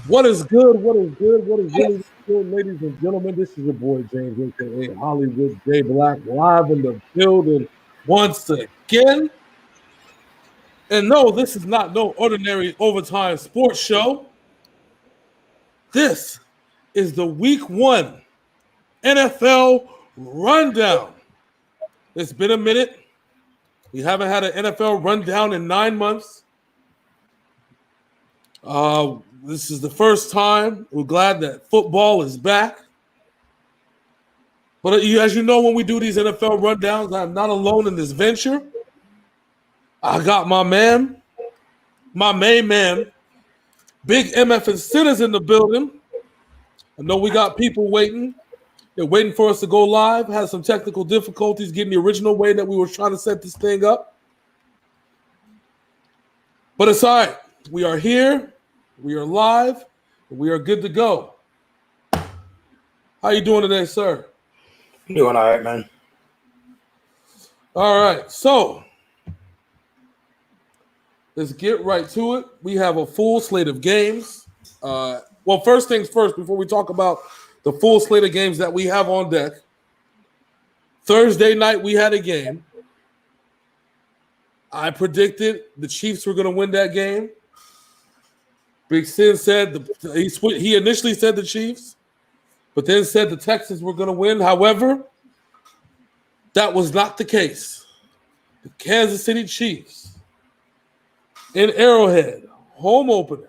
What is good? What is good? What is really good, ladies and gentlemen? This is your boy James, aka Hollywood J Black, live in the building once again. And no, this is not no ordinary overtime sports show. This is the Week 1 NFL rundown. It's been a minute. We haven't had an NFL rundown in 9 months. This is the first time. We're glad that football is back. But as you know, when we do these NFL rundowns, I'm not alone in this venture. I got my man, my main man, Big MF and Sinners in the building. I know we got people waiting. They're waiting for us to go live. Had some technical difficulties getting the original way that we were trying to set this thing up. But it's all right. We are here. We are live. We are good to go. How you doing today, sir? Doing all right, man. All right. So let's get right to it. We have a full slate of games. Well, first things first, before we talk about the full slate of games that we have on deck. Thursday night, we had a game. I predicted the Chiefs were going to win that game. Big Sin said he initially said the Chiefs, but then said the Texans were going to win. However, that was not the case. The Kansas City Chiefs in Arrowhead, home opener,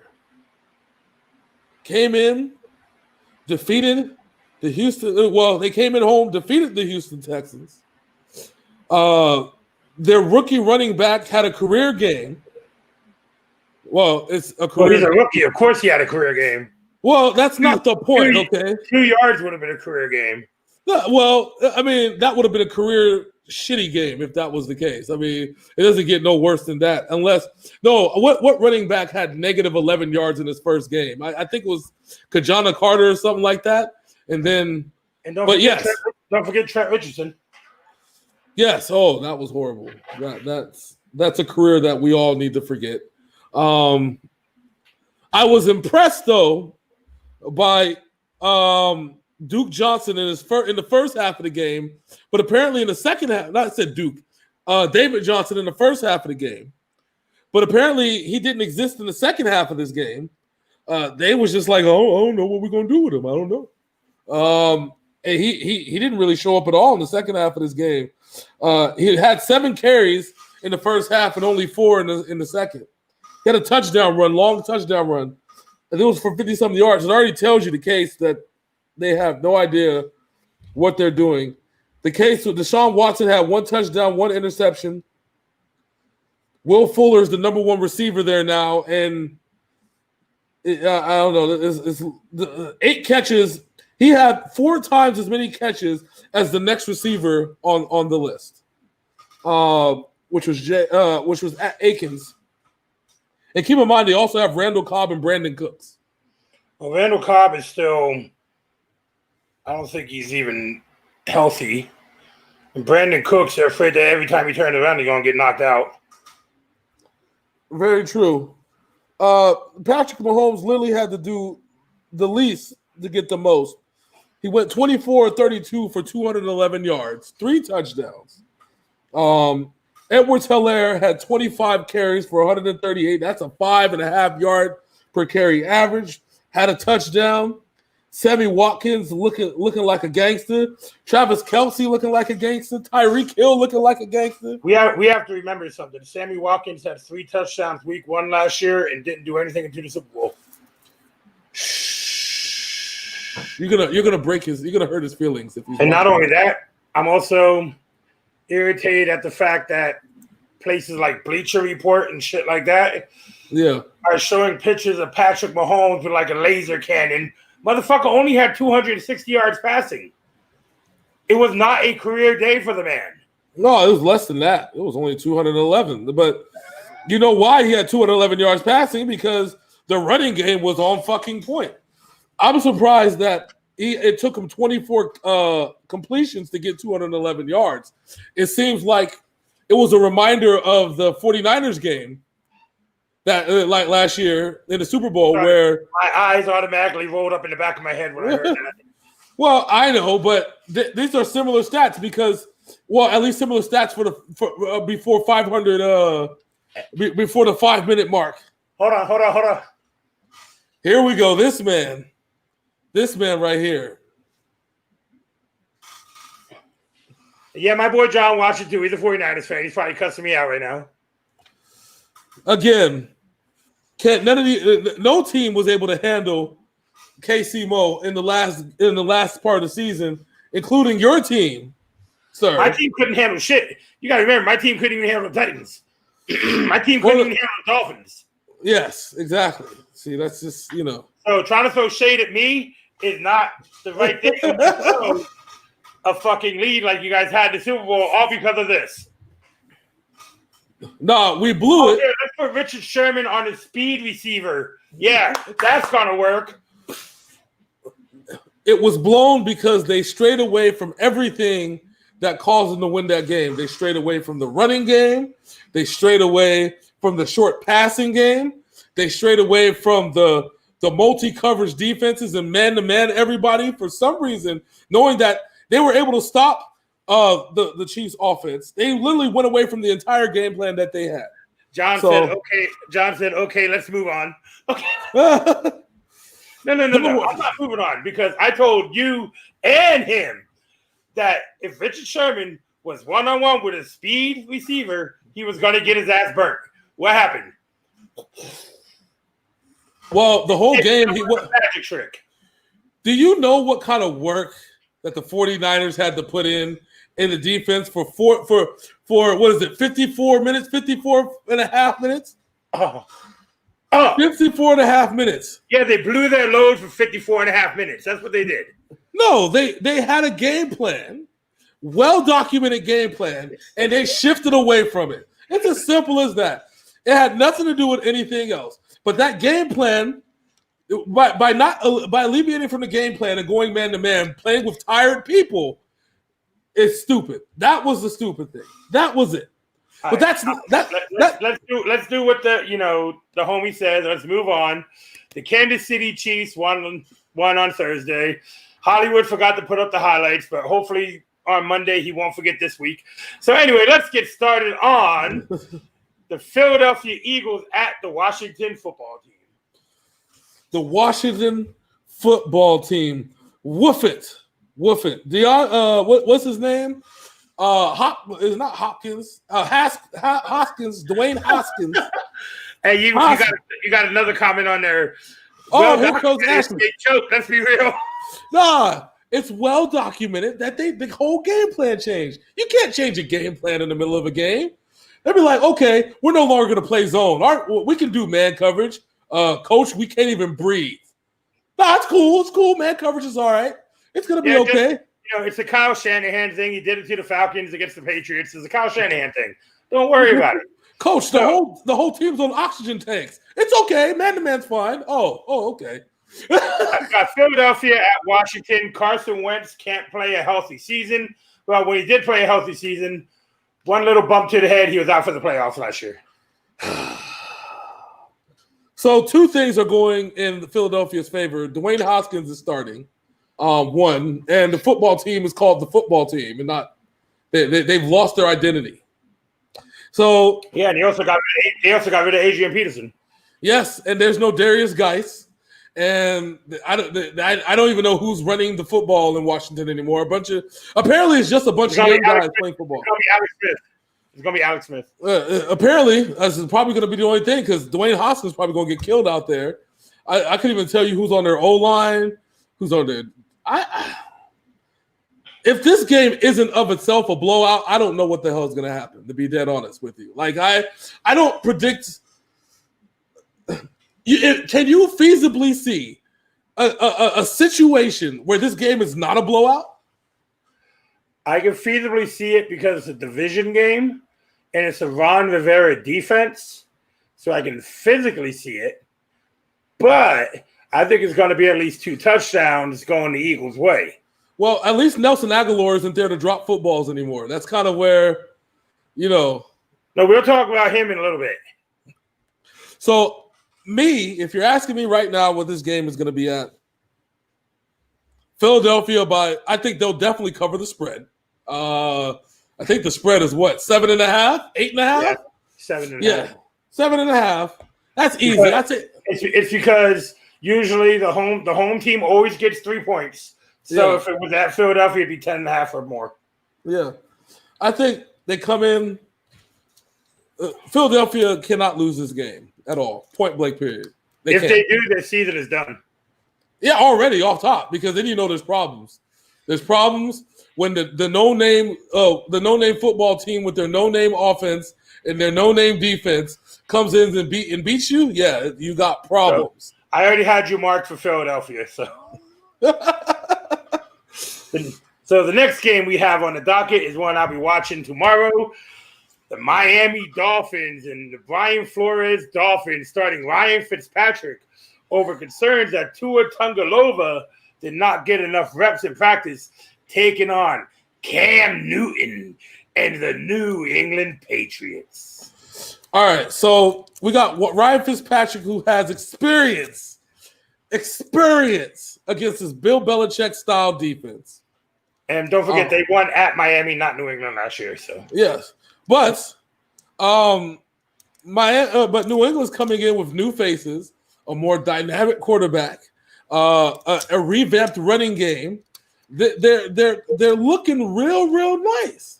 came in, defeated the Houston. Well, they came in home, defeated the Houston Texans. Their rookie running back had a career game. Well, it's a career. Well, he's a rookie. Of course, he had a career game. Well, that's not the point. Okay, 2 yards would have been a career game. Well, I mean, that would have been a career shitty game if that was the case. I mean, it doesn't get no worse than that. Unless, no, what running back had negative 11 yards in his first game? I think it was Kajana Carter or something like that. And then, don't forget Trent Richardson. Yes. Oh, that was horrible. That's a career that we all need to forget. I was impressed though by Duke Johnson in the first half of the game, but apparently in the second half, not said Duke, David Johnson in the first half of the game, but apparently he didn't exist in the second half of this game. They was just like, oh, I don't know what we're gonna do with him. I don't know. And he didn't really show up at all in the second half of this game. He had 7 carries in the first half and only 4 in the second. He had a touchdown run, long touchdown run, and it was for 50-something yards. It already tells you the case that they have no idea what they're doing. The case with Deshaun Watson had 1 touchdown, 1 interception. Will Fuller is the number 1 receiver there now, and I don't know. It's 8 catches. He had 4 times as many catches as the next receiver on the list, which was Akins. And keep in mind, they also have Randall Cobb and Brandon Cooks. Well, Randall Cobb is still, I don't think he's even healthy. And Brandon Cooks, they're afraid that every time he turns around, he's going to get knocked out. Very true. Patrick Mahomes literally had to do the least to get the most. He went 24-32 for 211 yards, 3 touchdowns. Edwards-Helaire had 25 carries for 138. That's a 5.5 yard per carry average. Had a touchdown. Sammy Watkins looking like a gangster. Travis Kelce looking like a gangster. Tyreek Hill looking like a gangster. We have to remember something. Sammy Watkins had 3 touchdowns week 1 last year and didn't do anything until the Super Bowl. You're gonna hurt his feelings if he's. And not only that, I'm also irritated at the fact that places like Bleacher Report and shit like that, are showing pictures of Patrick Mahomes with like a laser cannon. Motherfucker only had 260 yards passing. It was not a career day for the man. No, it was less than that. It was only 211. But you know why he had 211 yards passing? Because the running game was on fucking point. I'm surprised that it took him 24 completions to get 211 yards. It seems like it was a reminder of the 49ers game that like last year in the Super Bowl where my eyes automatically rolled up in the back of my head when I heard that. Well, I know, but these are similar stats because, well, at least similar stats for before 500 before the 5-minute mark. Hold on. Here we go. This man right here. Yeah, my boy John watching too. He's a 49ers fan. He's probably cussing me out right now. Again, no team was able to handle KC Mo in the last part of the season, including your team, sir. My team couldn't handle shit. You got to remember, my team couldn't even handle the Titans. My team couldn't even handle the Dolphins. Yes, exactly. See, that's just, So trying to throw shade at me is not the right thing. A fucking lead like you guys had in the Super Bowl, all because of this. No, we blew it. Yeah, let's put Richard Sherman on his speed receiver. Yeah, that's going to work. It was blown because they strayed away from everything that caused them to win that game. They strayed away from the running game. They strayed away from the short passing game. They strayed away from the multi-coverage defenses and man-to-man everybody for some reason, knowing that they were able to stop the Chiefs' offense. They literally went away from the entire game plan that they had. John said, okay, let's move on. Okay. No. I'm not moving on because I told you and him that if Richard Sherman was one-on-one with a speed receiver, he was going to get his ass burnt. What happened? Well, the whole game, magic trick. Do you know what kind of work that the 49ers had to put in the defense for what is it, 54 minutes, 54 and a half minutes? 54 and a half minutes. Yeah, they blew their load for 54 and a half minutes. That's what they did. No, they had a game plan, well-documented game plan, and they shifted away from it. It's as simple as that. It had nothing to do with anything else. But that game plan, by alleviating from the game plan and going man-to-man, playing with tired people, is stupid. That was the stupid thing. That was it. But let's do what the homie says. Let's move on. The Kansas City Chiefs won on Thursday. Hollywood forgot to put up the highlights, but hopefully on Monday he won't forget this week. So anyway, let's get started on the Philadelphia Eagles at the Washington football team. The Washington football team. Woof it. What's his name? It's not Hopkins. Hoskins. Dwayne Hoskins. Hey, you got another comment on there. Oh, here comes Ashley. Let's be real. Nah, it's well documented that the whole game plan changed. You can't change a game plan in the middle of a game. They'd be like, okay, we're no longer going to play zone. We can do man coverage. Coach, we can't even breathe. Nah, it's cool. It's cool. Man coverage is all right. It's going to be okay. It's a Kyle Shanahan thing. He did it to the Falcons against the Patriots. It's a Kyle Shanahan thing. Don't worry about it. Coach, the whole team's on oxygen tanks. It's okay. Man-to-man's fine. Oh, okay. I've got Philadelphia at Washington. Carson Wentz can't play a healthy season. Well, when he did play a healthy season, one little bump to the head, he was out for the playoffs last year. So two things are going in Philadelphia's favor. Dwayne Hoskins is starting, one, and the football team is called the football team, and not they've lost their identity. So yeah, and they also got rid of Adrian Peterson. Yes, and there's no Darius Geis. And I don't even know who's running the football in Washington anymore. Apparently it's just a bunch of young guys playing football. It's going to be Alex Smith. Apparently, this is probably going to be the only thing because Dwayne Hoskins is probably going to get killed out there. I couldn't even tell you who's on their O-line, who's on their if this game isn't of itself a blowout, I don't know what the hell is going to happen, to be dead honest with you. Like, I don't predict – can you feasibly see a situation where this game is not a blowout? I can feasibly see it because it's a division game and it's a Ron Rivera defense, so I can physically see it. But I think it's going to be at least 2 touchdowns going the Eagles' way. Well, at least Nelson Aguilar isn't there to drop footballs anymore. That's kind of where, No, we'll talk about him in a little bit. So, if you're asking me right now what this game is going to be at, Philadelphia I think they'll definitely cover the spread. I think the spread is what, 7.5, 8.5? Yeah, 7.5. Yeah, 7.5. That's easy. That's it. It's because usually the home team always gets 3 points. So if it was at Philadelphia, it'd be 10.5 or more. Yeah, I think they come in. Philadelphia cannot lose this game at all. Point blank. Period. If they do, their season is done. Yeah, already off top, because then you know there's problems. There's problems when the no-name football team with their no-name offense and their no-name defense comes in and beats you. Yeah, you got problems. So, I already had you marked for Philadelphia. So the next game we have on the docket is one I'll be watching tomorrow. The Miami Dolphins and the Brian Flores Dolphins starting Ryan Fitzpatrick over concerns that Tua Tagovailoa did not get enough reps in practice, taking on Cam Newton and the New England Patriots. All right, so we got Ryan Fitzpatrick, who has experience against his Bill Belichick-style defense. And don't forget, they won at Miami, not New England last year. So yes, but New England's coming in with new faces, a more dynamic quarterback, a revamped running game. They're looking real nice.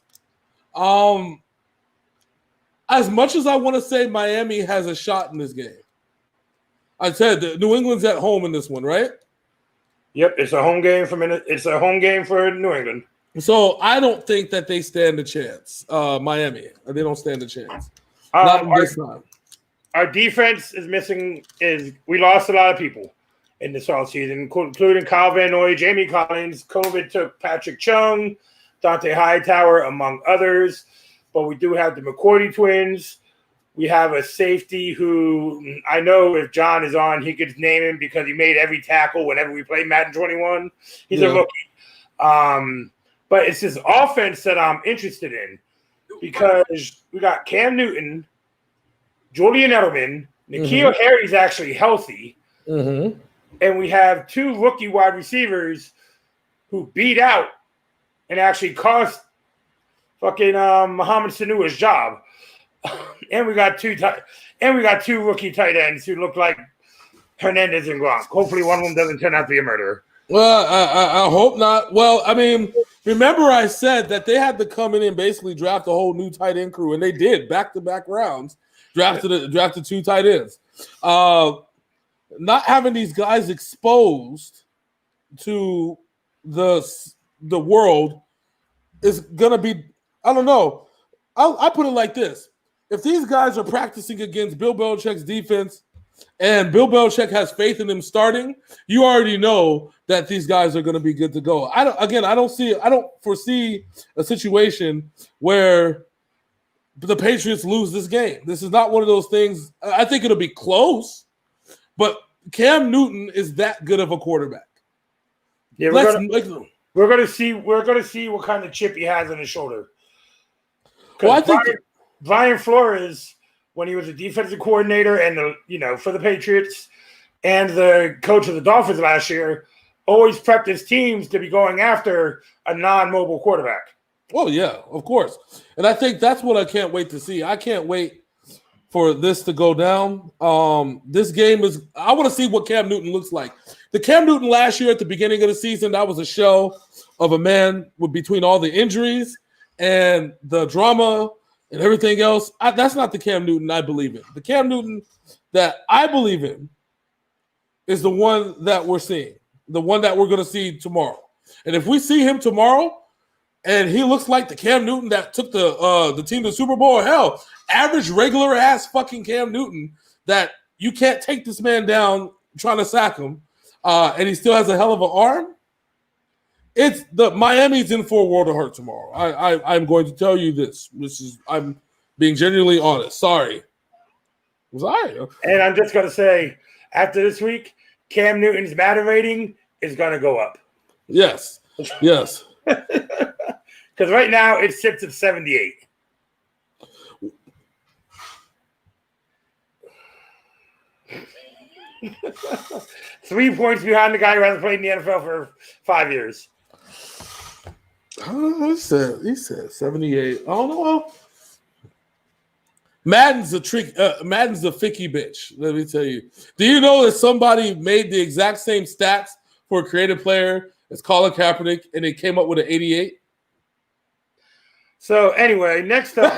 As much as I want to say Miami has a shot in this game, I said that New England's at home in this one, right? Yep, it's a home game for New England. So I don't think that they stand a chance. Miami, they don't stand a chance. Not this time. Our defense is missing. We lost a lot of people in this offseason, including Kyle Van Noy, Jamie Collins. COVID took Patrick Chung, Dante Hightower, among others. But we do have the McCourty twins. We have a safety who I know if John is on, he could name him because he made every tackle whenever we played Madden 21. He's a rookie. But it's this offense that I'm interested in because we got Cam Newton, Julian Edelman, N'Keal Harry's actually healthy, and we have 2 rookie wide receivers who beat out and actually cost fucking Mohamed Sanua's job. And we got two rookie tight ends who look like Hernandez and Gronk. Hopefully, one of them doesn't turn out to be a murderer. Well, I hope not. Well, I mean, remember I said that they had to come in and basically draft a whole new tight end crew, and they did back-to-back rounds. Drafted 2 tight ends. Not having these guys exposed to the world is gonna be. I don't know. I put it like this. If these guys are practicing against Bill Belichick's defense and Bill Belichick has faith in them starting, you already know that these guys are going to be good to go. I don't foresee a situation where the Patriots lose this game. This is not one of those things. I think it'll be close, but Cam Newton is that good of a quarterback. Yeah, we're going to see what kind of chip he has on his shoulder. Well, I think Brian Flores, when he was a defensive coordinator and for the Patriots and the coach of the Dolphins last year, always prepped his teams to be going after a non-mobile quarterback. Oh yeah, of course. And I think that's what I can't wait to see. I can't wait for this to go down. This game I want to see what Cam Newton looks like. The Cam Newton last year at the beginning of the season, that was a show of a man between all the injuries and the drama and everything else. That's not the Cam Newton I believe in. The Cam Newton that I believe in is the one that we're seeing, the one that we're going to see tomorrow. And if we see him tomorrow and he looks like the Cam Newton that took the team to the Super Bowl, hell, average, regular-ass fucking Cam Newton, that you can't take this man down trying to sack him, and he still has a hell of an arm, it's the Miami's in for a world of hurt tomorrow. I'm going to tell you this. I'm being genuinely honest. Sorry. And I'm just going to say, after this week, Cam Newton's Madden rating is going to go up. Yes. Yes. Because right now it sits at 78. 3 points behind the guy who hasn't played in the NFL for 5 years. He said 78. I don't know. Madden's a ficky bitch. Let me tell you. Do you know that somebody made the exact same stats for a creative player as Colin Kaepernick, and they came up with an 88? So anyway, next up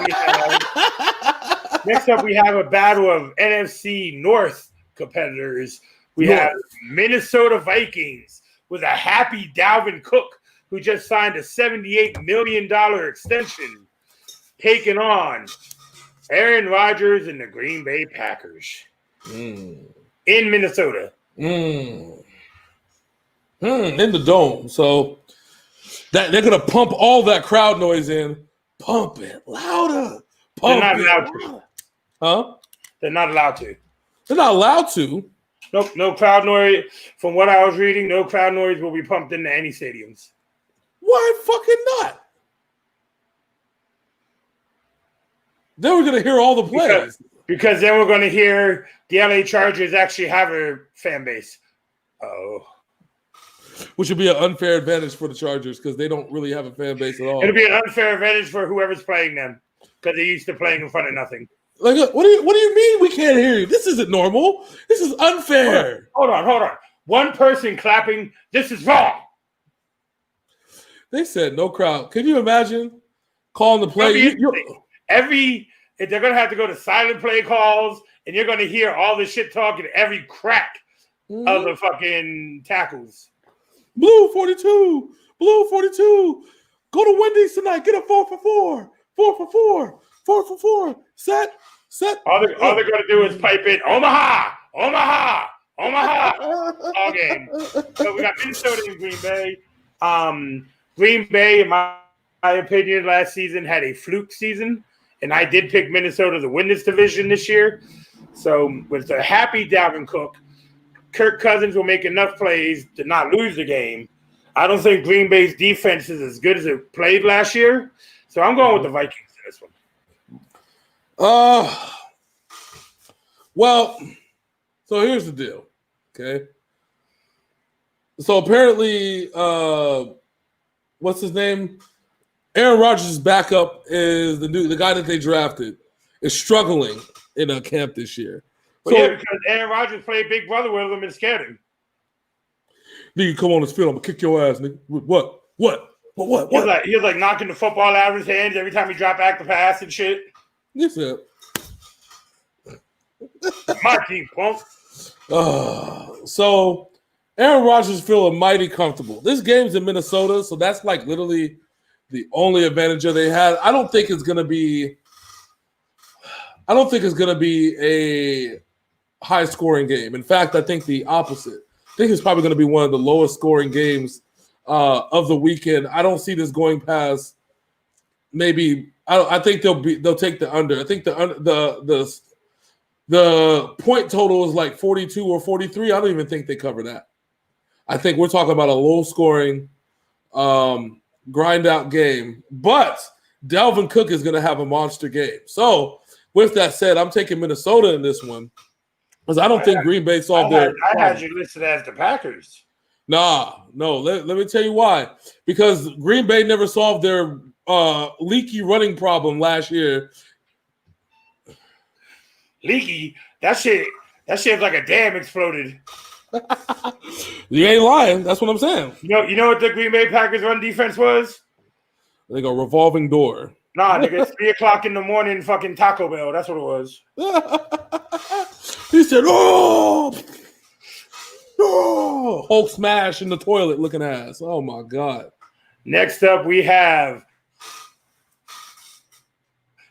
we have a battle of NFC North competitors. We have Minnesota Vikings with a happy Dalvin Cook, who just signed a $78 million extension, taking on Aaron Rodgers and the Green Bay Packers in Minnesota. In the dome. So that they're gonna pump all that crowd noise in. Pump it louder. They're not allowed to. Huh? They're not allowed to. They're not allowed to. Nope, no crowd noise. From what I was reading, no crowd noise will be pumped into any stadiums. Why fucking not? Then we're gonna hear all the plays. Because then we're gonna hear the LA Chargers actually have a fan base. Oh. Which would be an unfair advantage for the Chargers because they don't really have a fan base at all. It'll be an unfair advantage for whoever's playing them because they're used to playing in front of nothing. Like, what do you mean we can't hear you? This isn't normal. This is unfair. Hold on. One person clapping. This is wrong. They said no crowd. Can you imagine calling the play? They're gonna have to go to silent play calls, and you're gonna hear all the shit talking every crack of the fucking tackles. Blue 42. Go to Wendy's tonight. Get a 4 for 4. 4 for 4. 4 for 4. Set. All they're gonna do is pipe in Omaha. All game. So we got Minnesota and Green Bay. Green Bay, in my opinion, last season had a fluke season, and I did pick Minnesota to win this division this year. So with a happy Dalvin Cook, Kirk Cousins will make enough plays to not lose the game. I don't think Green Bay's defense is as good as it played last year, so I'm going with the Vikings in this one. Well, so here's the deal, okay? So apparently, what's his name? Aaron Rodgers' backup is the guy that they drafted is struggling in a camp this year. Well, yeah, because Aaron Rodgers played Big Brother with him and scared him. Nigga, come on this field. I'm gonna kick your ass, nigga. What? He was like knocking the football out of his hands every time he dropped back the pass and shit. Yes, sir. My team, punk. So Aaron Rodgers is feeling mighty comfortable. This game's in Minnesota, so that's like literally the only advantage that they had. I don't think it's gonna be a high scoring game. In fact, I think the opposite. I think it's probably going to be one of the lowest scoring games of the weekend. I don't see this going past maybe. I think they'll take the under. I think the point total is like 42 or 43. I don't even think they cover that. I think we're talking about a low scoring grind out game. But Dalvin Cook is going to have a monster game. So with that said, I'm taking Minnesota in this one. Because I don't think Green Bay solved their I had you listed as the Packers. No. Let me tell you why. Because Green Bay never solved their leaky running problem last year. Leaky? That shit is like a dam exploded. You ain't lying. That's what I'm saying. You know what the Green Bay Packers run defense was? Like a revolving door. Nah, nigga, it's 3 o'clock in the morning, fucking Taco Bell. That's what it was. He said, oh, Hulk smash in the toilet looking ass. Oh, my God. Next up, we have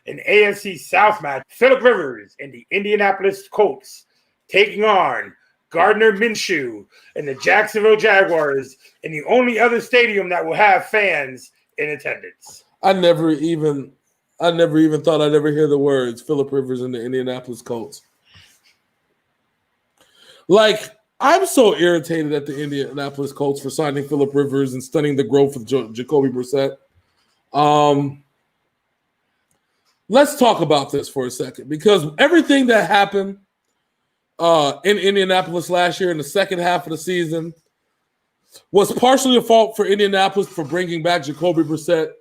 an AFC South match. Phillip Rivers and the Indianapolis Colts taking on Gardner Minshew and the Jacksonville Jaguars in the only other stadium that will have fans in attendance. I never even thought I'd ever hear the words Phillip Rivers and the Indianapolis Colts. Like, I'm so irritated at the Indianapolis Colts for signing Phillip Rivers and stunning the growth of Jacoby Brissett. Let's talk about this for a second because everything that happened in Indianapolis last year in the second half of the season was partially a fault for Indianapolis for bringing back Jacoby Brissett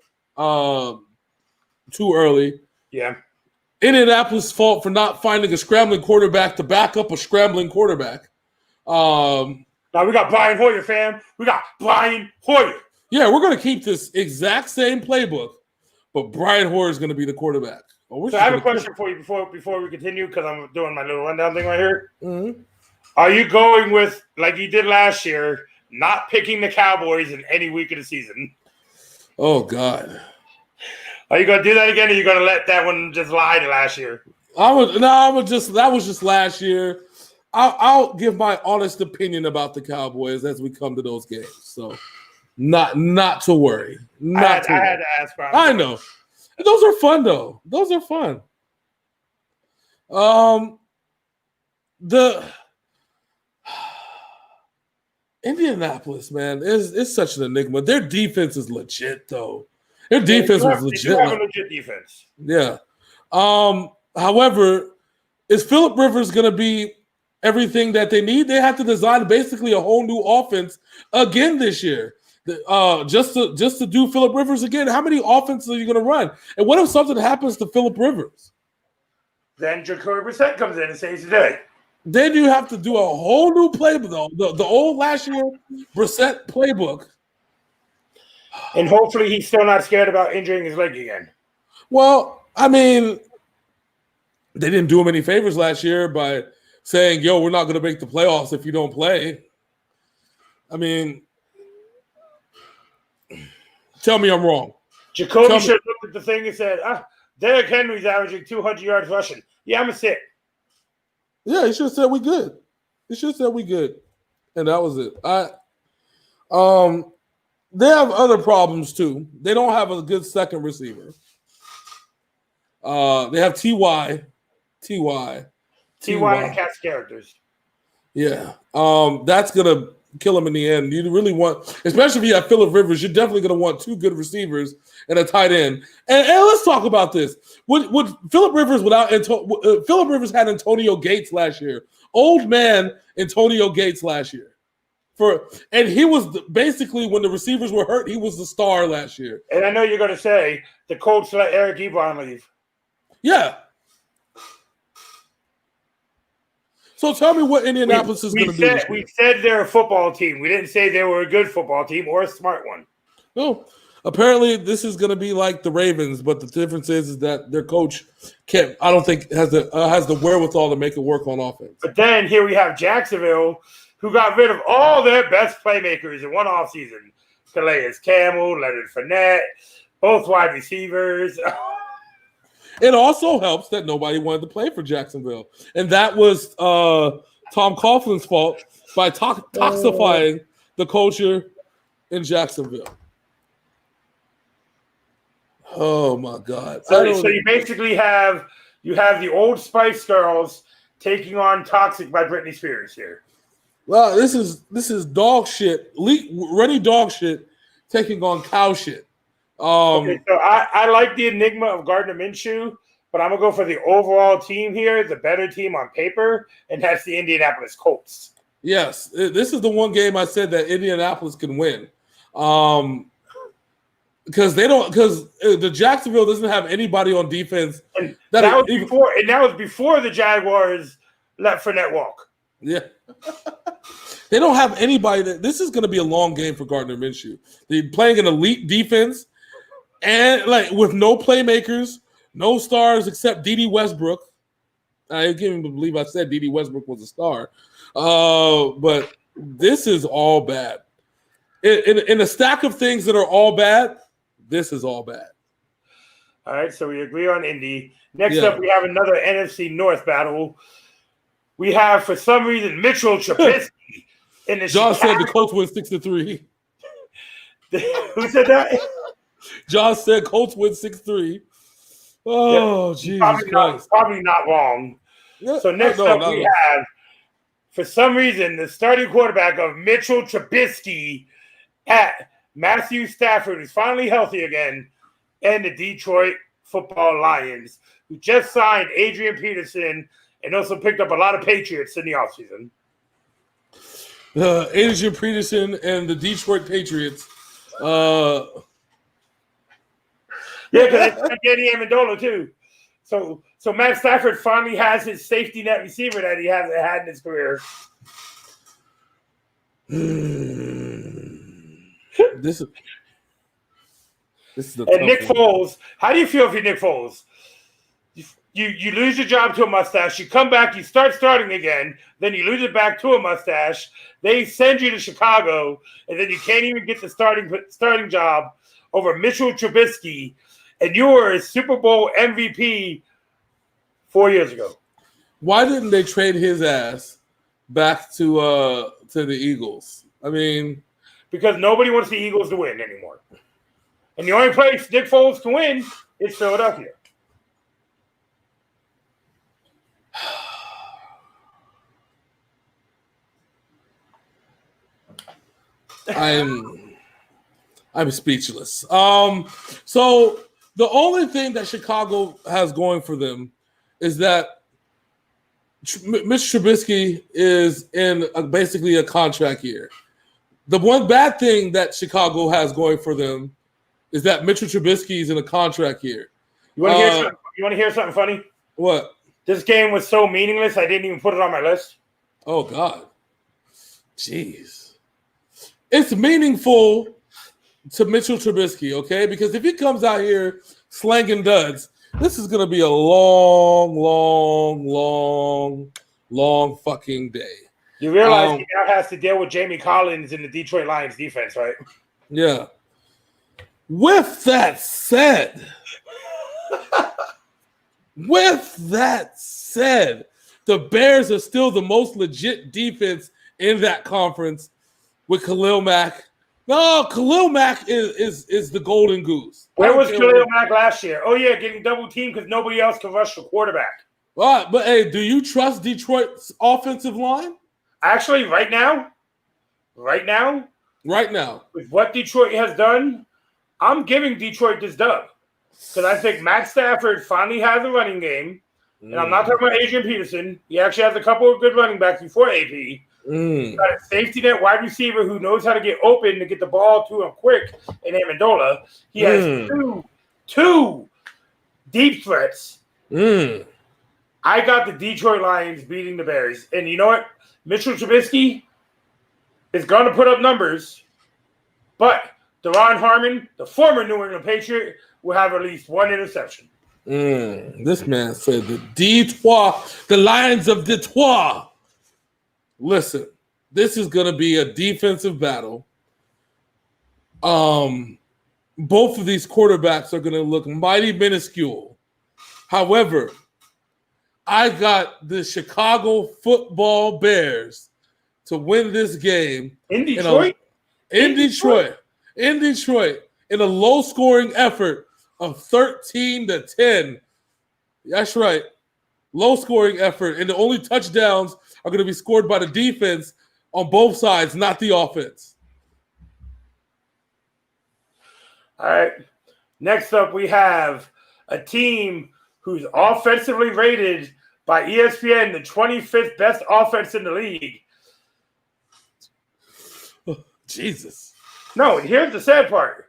too early. Yeah. Indianapolis' fault for not finding a scrambling quarterback to back up a scrambling quarterback. Now we got Brian Hoyer, fam. We got Brian Hoyer. Yeah, we're going to keep this exact same playbook, but Brian Hoyer is going to be the quarterback. So I have a question for you before we continue, because I'm doing my little rundown thing right here. Mm-hmm. Are you going with, like you did last year, not picking the Cowboys in any week of the season? Oh, God. Are you going to do that again, or are you going to let that one just lie to last year? That was just last year. I'll give my honest opinion about the Cowboys as we come to those games. So not to worry. I had to ask. I know. And those are fun, though. Those are fun. The Indianapolis, man, is such an enigma. Their defense is legit, though. Their defense was legit. They have a legit defense. Yeah. However, is Phillip Rivers going to be everything that they need? They have to design basically a whole new offense again this year. Just to do Phillip Rivers again. How many offenses are you going to run? And what if something happens to Phillip Rivers? Then Jacoby Brissett comes in and saves the day. Then you have to do a whole new playbook, though. The old last year Brissett playbook. And hopefully he's still not scared about injuring his leg again. Well, I mean, they didn't do him any favors last year by saying, yo, we're not going to make the playoffs if you don't play. I mean, tell me I'm wrong. Jacoby should have looked at the thing and said, Derrick Henry's averaging 200 yards rushing. Yeah, I'm going to sit. Yeah, he should have said we good. He should have said we good. And that was it. They have other problems, too. They don't have a good second receiver. They have T.Y. and Cat's characters. Yeah. That's going to kill him in the end. You really want, especially if you have Phillip Rivers, you're definitely going to want two good receivers and a tight end. And let's talk about this. Would Phillip Rivers Phillip Rivers had Antonio Gates last year. Old man Antonio Gates last year. And he was basically, when the receivers were hurt, he was the star last year. And I know you're going to say the Colts let Eric Ebron leave. Yeah. So tell me what Indianapolis is going to do. We said they're a football team. We didn't say they were a good football team or a smart one. No. Apparently, this is going to be like the Ravens, but the difference is that their coach I don't think has the wherewithal to make it work on offense. But then here we have Jacksonville, who got rid of all their best playmakers in one offseason. Calais Campbell, Leonard Fournette, both wide receivers. It also helps that nobody wanted to play for Jacksonville. And that was Tom Coughlin's fault by toxifying the culture in Jacksonville. Oh, my God. So you basically have the Old Spice Girls taking on Toxic by Britney Spears here. Well, this is dog shit, ready dog shit, taking on cow shit. Okay, so I like the enigma of Gardner Minshew, but I'm gonna go for the overall team here, the better team on paper, and that's the Indianapolis Colts. Yes, this is the one game I said that Indianapolis can win, because the Jacksonville doesn't have anybody on defense. And that was before the Jaguars let Fournette walk. Yeah. They don't have anybody this is going to be a long game for Gardner Minshew. They're playing an elite defense and with no playmakers, no stars except Dede Westbrook. I can't even believe I said Dede Westbrook was a star. But this is all bad. In a stack of things that are all bad, this is all bad. All right, so we agree on Indy. Next up, we have another NFC North battle. We have, for some reason, Mitchell Trubisky in the John said the Colts win 6-3. Who said that? John said Colts win 6-3. Oh, Jesus Christ. Probably not wrong. Yeah. So next up, we have, for some reason, the starting quarterback of Mitchell Trubisky at Matthew Stafford, who's finally healthy again, and the Detroit Football Lions, who just signed Adrian Peterson and also picked up a lot of Patriots in the offseason. Adrian Peterson and the Detroit Patriots. Yeah, because it's Danny Amendola too. So Matt Stafford finally has his safety net receiver that he hasn't had in his career. This is the and Nick one. Foles. How do you feel if you're Nick Foles? You lose your job to a mustache. You come back. You start starting again. Then you lose it back to a mustache. They send you to Chicago, and then you can't even get the starting job over Mitchell Trubisky, and you were a Super Bowl MVP 4 years ago. Why didn't they trade his ass back to the Eagles? I mean, because nobody wants the Eagles to win anymore, and the only place Nick Foles can win is Philadelphia. I'm speechless. So the only thing that Chicago has going for them is that Mitch Trubisky is in basically a contract year. The one bad thing that Chicago has going for them is that Mitchell Trubisky is in a contract year. You want to hear something funny? What? This game was so meaningless, I didn't even put it on my list. Oh, God. Jeez. It's meaningful to Mitchell Trubisky, okay? Because if he comes out here slanging duds, this is going to be a long fucking day. You realize he now has to deal with Jamie Collins in the Detroit Lions defense, right? Yeah. With that said, the Bears are still the most legit defense in that conference with Khalil Mack. No, Khalil Mack is the golden goose. Where was Khalil Mack last year? Oh, yeah, getting double teamed because nobody else can rush the quarterback. All right, but hey, do you trust Detroit's offensive line? Actually, right now, with what Detroit has done, I'm giving Detroit this dub. Because I think Matt Stafford finally has a running game. And I'm not talking about Adrian Peterson. He actually has a couple of good running backs before AP. Got a safety net wide receiver who knows how to get open to get the ball to him quick in Amendola. He has two deep threats. I got the Detroit Lions beating the Bears. And you know what? Mitchell Trubisky is going to put up numbers, but Deron Harmon, the former New England Patriot, will have at least one interception. This man said the Lions of Detroit. Listen, this is going to be a defensive battle. Both of these quarterbacks are going to look mighty minuscule. However, I got the Chicago Football Bears to win this game in Detroit. In Detroit, in a low-scoring effort of 13-10. That's right, low-scoring effort, and the only touchdowns are going to be scored by the defense on both sides, not the offense. All right. Next up, we have a team who's offensively rated by ESPN the 25th best offense in the league. Oh, Jesus. No, here's the sad part.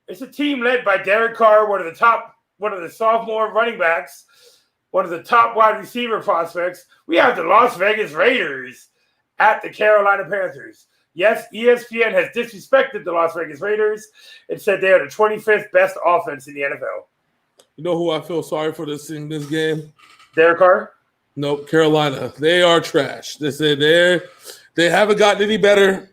It's a team led by Derek Carr, one of the sophomore running backs, one of the top wide receiver prospects. We have the Las Vegas Raiders at the Carolina Panthers. Yes, ESPN has disrespected the Las Vegas Raiders and said they are the 25th best offense in the NFL. You know who I feel sorry for in this game? Derek Carr? Nope, Carolina. They are trash. They haven't gotten any better.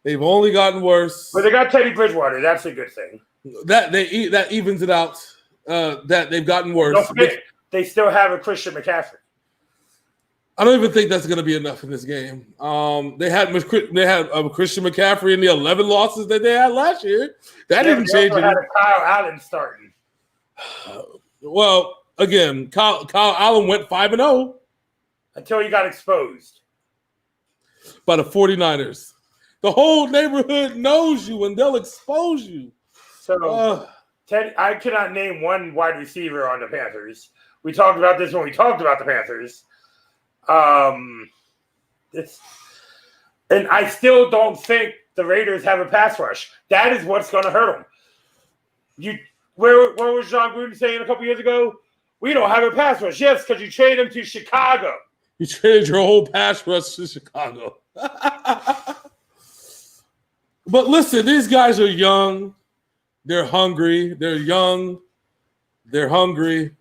They've only gotten worse. But they got Teddy Bridgewater. That's a good thing. That evens it out. That they've gotten worse. Don't forget, they still have a Christian McCaffrey. I don't even think that's going to be enough in this game. They had Christian McCaffrey in the 11 losses that they had last year. That didn't change it. Had Kyle Allen starting. Well, again, Kyle Allen went 5-0 until he got exposed by the 49ers. The whole neighborhood knows you, and they'll expose you. So, Ted, I cannot name one wide receiver on the Panthers. We talked about this when we talked about the Panthers. And I still don't think the Raiders have a pass rush. That is what's going to hurt them. Where was John Gruden saying a couple years ago? We don't have a pass rush. Yes, because you traded him to Chicago. You traded your whole pass rush to Chicago. But listen, these guys are young. They're hungry. They're young. They're hungry.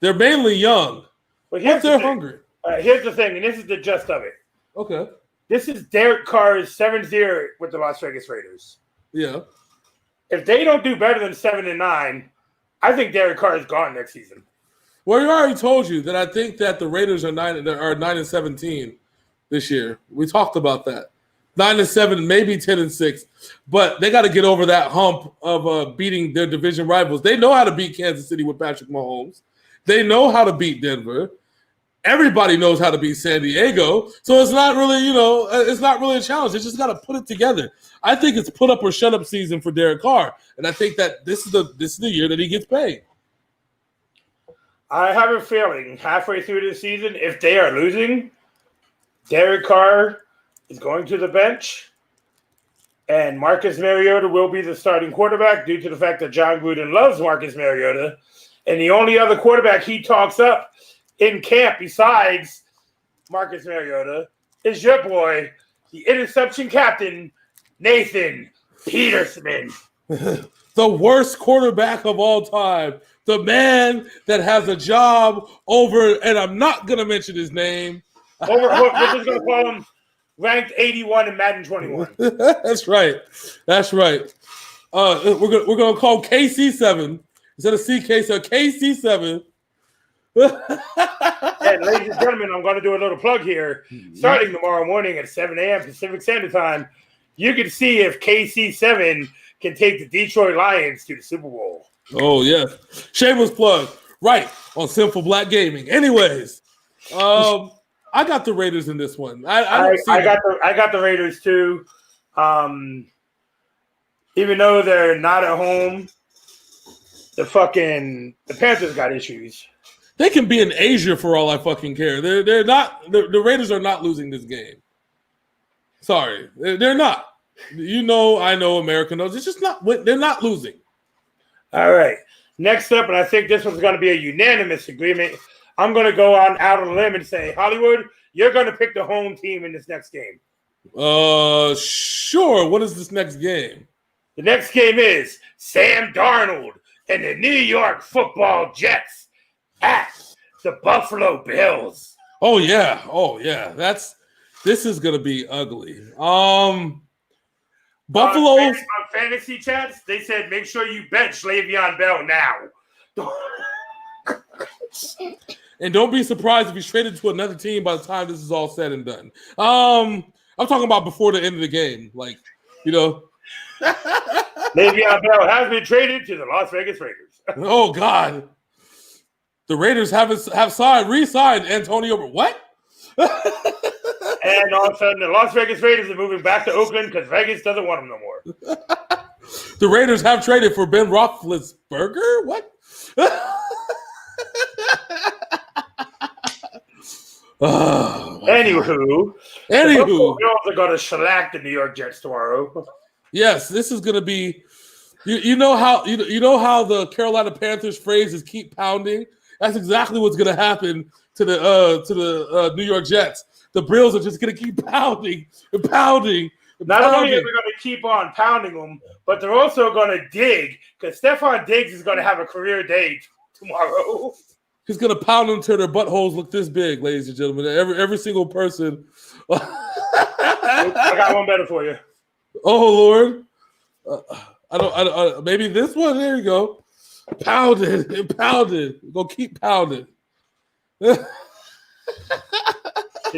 They're mainly young. But they're hungry. Here's the thing, and this is the gist of it. Okay. This is Derek Carr's 7-0 with the Las Vegas Raiders. Yeah. If they don't do better than 7-9, I think Derek Carr is gone next season. Well, you already told you that I think that the Raiders are 9-17 this year. We talked about that. 9-7, maybe 10-6, but they got to get over that hump of beating their division rivals. They know how to beat Kansas City with Patrick Mahomes. They know how to beat Denver. Everybody knows how to beat San Diego. So it's not really, it's not really a challenge. They just got to put it together. I think it's put up or shut up season for Derek Carr, and I think that this is the year that he gets paid. I have a feeling halfway through the season, if they are losing, Derek Carr is going to the bench, and Marcus Mariota will be the starting quarterback due to the fact that John Gruden loves Marcus Mariota, and the only other quarterback he talks up in camp besides Marcus Mariota is your boy, the interception captain, Nathan Peterson. The worst quarterback of all time. The man that has a job over, and I'm not going to mention his name. We're just going to call him ranked 81 in Madden 21. That's right. We're going to call KC7 instead of CK, so KC7. And ladies and gentlemen, I'm going to do a little plug here. Starting tomorrow morning at 7 a.m. Pacific Standard Time, you can see if KC7 can take the Detroit Lions to the Super Bowl. Oh, yeah. Shameless plug. Right, on Sinful Black Gaming. Anyways, I got the Raiders in this one. I got the Raiders too. Even though they're not at home, the Panthers got issues. They can be in Asia for all I fucking care. They're not. The Raiders are not losing this game. Sorry, they're not. I know, America knows. It's just not. They're not losing. All right. Next up, and I think this one's going to be a unanimous agreement. I'm going to go out on a limb and say, Hollywood, you're going to pick the home team in this next game. Sure. What is this next game? The next game is Sam Darnold and the New York Football Jets at the Buffalo Bills. Oh yeah. This is going to be ugly. Buffalo on fantasy chats, they said make sure you bench Le'Veon Bell now. And don't be surprised if he's traded to another team by the time this is all said and done. I'm talking about before the end of the game, Le'Veon Bell has been traded to the Las Vegas Raiders. Oh God, the Raiders have re-signed Antonio. What? And all of a sudden, the Las Vegas Raiders are moving back to Oakland because Vegas doesn't want them no more. The Raiders have traded for Ben Roethlisberger? What? Anywho, the Bills are going to shellac the New York Jets tomorrow. Yes, this is going to be. You know how the Carolina Panthers phrase is "keep pounding." That's exactly what's going to happen to the New York Jets. The Bills are just going to keep pounding and pounding. Not only are they going to keep on pounding them, but they're also going to dig because Stephon Diggs is going to have a career day tomorrow. He's going to pound them till their buttholes look this big, ladies and gentlemen. Every single person. I got one better for you. Oh Lord, I don't. Maybe this one. There you go. Pounded and pounded. We're gonna keep pounding. The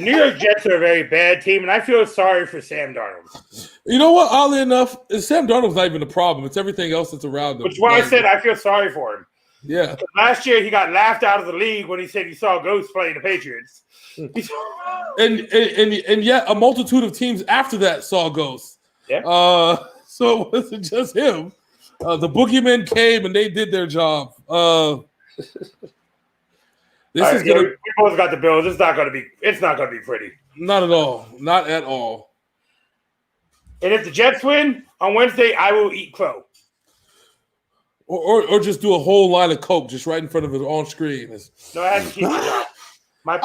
New York Jets are a very bad team, and I feel sorry for Sam Darnold. You know what? Oddly enough, Sam Darnold's not even the problem. It's everything else that's around him. Which is why I said I feel sorry for him. Yeah. Last year, he got laughed out of the league when he said he saw ghosts playing the Patriots. And yet a multitude of teams after that saw ghosts. Yeah. So it wasn't just him. The boogeymen came and they did their job. This is gonna. We both got the Bills. It's not gonna be pretty. Not at all. Not at all. And if the Jets win on Wednesday, I will eat crow. Or just do a whole line of coke just right in front of it on screen. No, I have to keep my job. My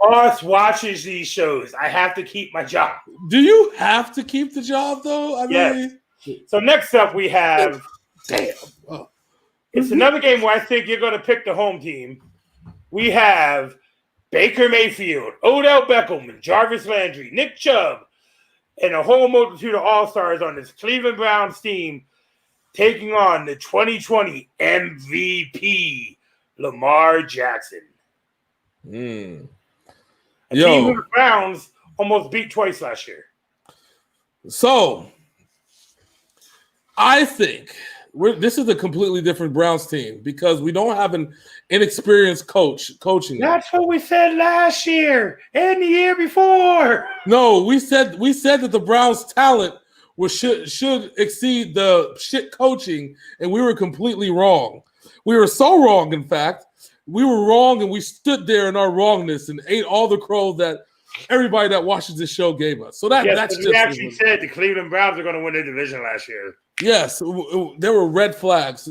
boss watches these shows. I have to keep my job. Do you have to keep the job though? Yes. So next up we have. Damn. It's another game where I think you're going to pick the home team. We have Baker Mayfield, Odell Beckham, Jarvis Landry, Nick Chubb, and a whole multitude of all-stars on this Cleveland Browns team taking on the 2020 MVP, Lamar Jackson. A team who the Browns almost beat twice last year. So, I think this is a completely different Browns team because we don't have an inexperienced coaching. That's what we said last year and the year before. No, we said that the Browns' talent should exceed the shit coaching, and we were completely wrong. We were so wrong, in fact. We were wrong, and we stood there in our wrongness and ate all the crow that everybody that watches this show gave us. So that's just. We actually said the Cleveland Browns are going to win the division last year. Yes, there were red flags.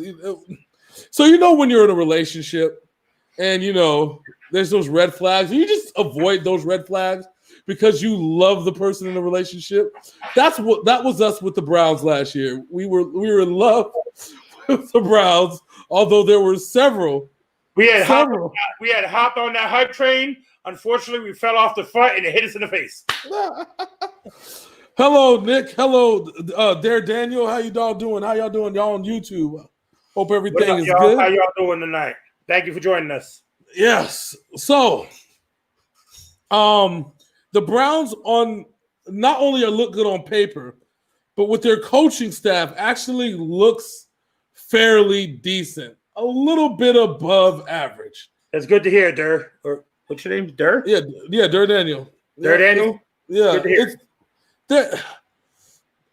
So when you're in a relationship and there's those red flags, you just avoid those red flags because you love the person in the relationship. That was us with the Browns last year. We were in love with the Browns, although there were several. We had hopped on that hype train. Unfortunately, we fell off the front and it hit us in the face. Hello, Nick. Hello, Dare Daniel. How you all doing? How y'all doing? Y'all on YouTube? Hope everything is good. How y'all doing tonight? Thank you for joining us. Yes. So, the Browns not only look good on paper, but with their coaching staff actually looks fairly decent, a little bit above average. That's good to hear, Dur. Or what's your name, Dur? Yeah, Dur Daniel. Daniel. Yeah, good to hear.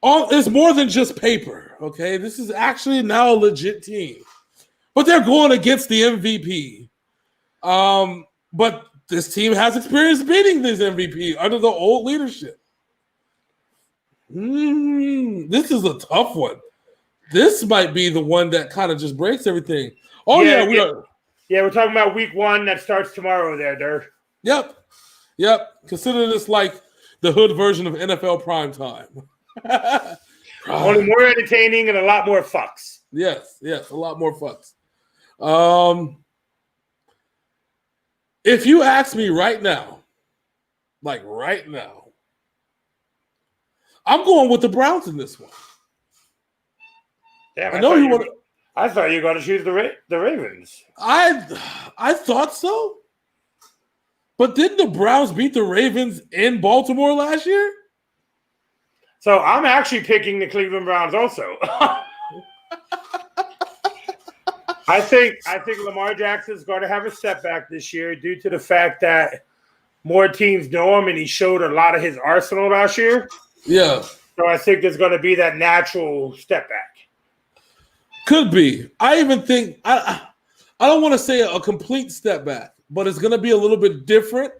It's more than just paper. Okay, this is actually now a legit team, but they're going against the MVP. But this team has experience beating this MVP under the old leadership. This is a tough one. This might be the one that kind of just breaks everything. Oh yeah, we are. Yeah, we're talking about week 1 that starts tomorrow there, Dur. Yep. Consider this like the hood version of NFL primetime. Only more entertaining and a lot more fucks. Yes, a lot more fucks. If you ask me right now, I'm going with the Browns in this one. Damn, I thought you were going to choose the Ravens. I thought so. But didn't the Browns beat the Ravens in Baltimore last year? So I'm actually picking the Cleveland Browns also. I think Lamar Jackson's going to have a setback this year due to the fact that more teams know him and he showed a lot of his arsenal last year. Yeah. So I think there's going to be that natural step back. Could be. I even think I don't want to say a complete step back, but it's going to be a little bit different.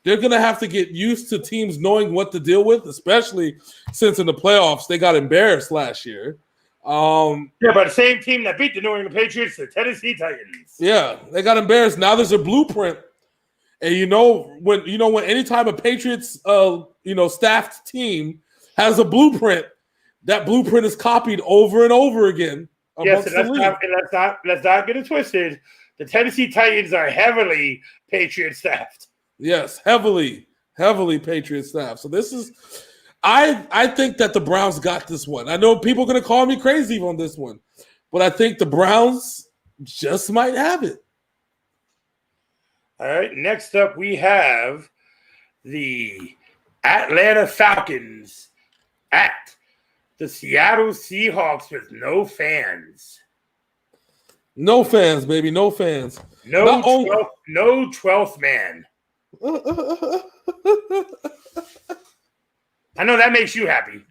They're going to have to get used to teams knowing what to deal with, especially since in the playoffs they got embarrassed last year. But the same team that beat the New England Patriots, the Tennessee Titans. Yeah, they got embarrassed. Now there's a blueprint, and when anytime a Patriots staffed team has a blueprint, that blueprint is copied over and over again. Yes, and let's not get it twisted. The Tennessee Titans are heavily Patriot staffed. Yes, heavily Patriot staff. So this is, I think that the Browns got this one. I know people are going to call me crazy on this one, but I think the Browns just might have it. All right, next up we have the Atlanta Falcons at the Seattle Seahawks with no fans. No fans, baby. No fans. No 12th man. I know that makes you happy.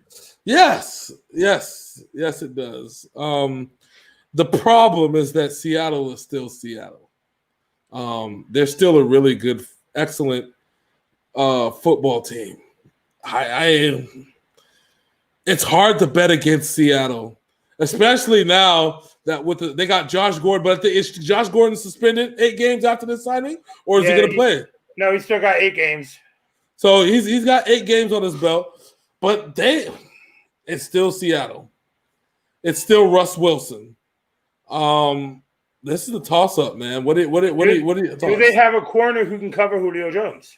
Yes, it does. The problem is that Seattle is still Seattle. They're still a really good, excellent football team. It's hard to bet against Seattle, especially now that they got Josh Gordon. But is Josh Gordon suspended 8 games after this signing, or is he going to play? No, he's still got 8 games. So he's got 8 games on his belt, but it's still Seattle. It's still Russ Wilson. This is a toss-up, man. Do they have a corner who can cover Julio Jones?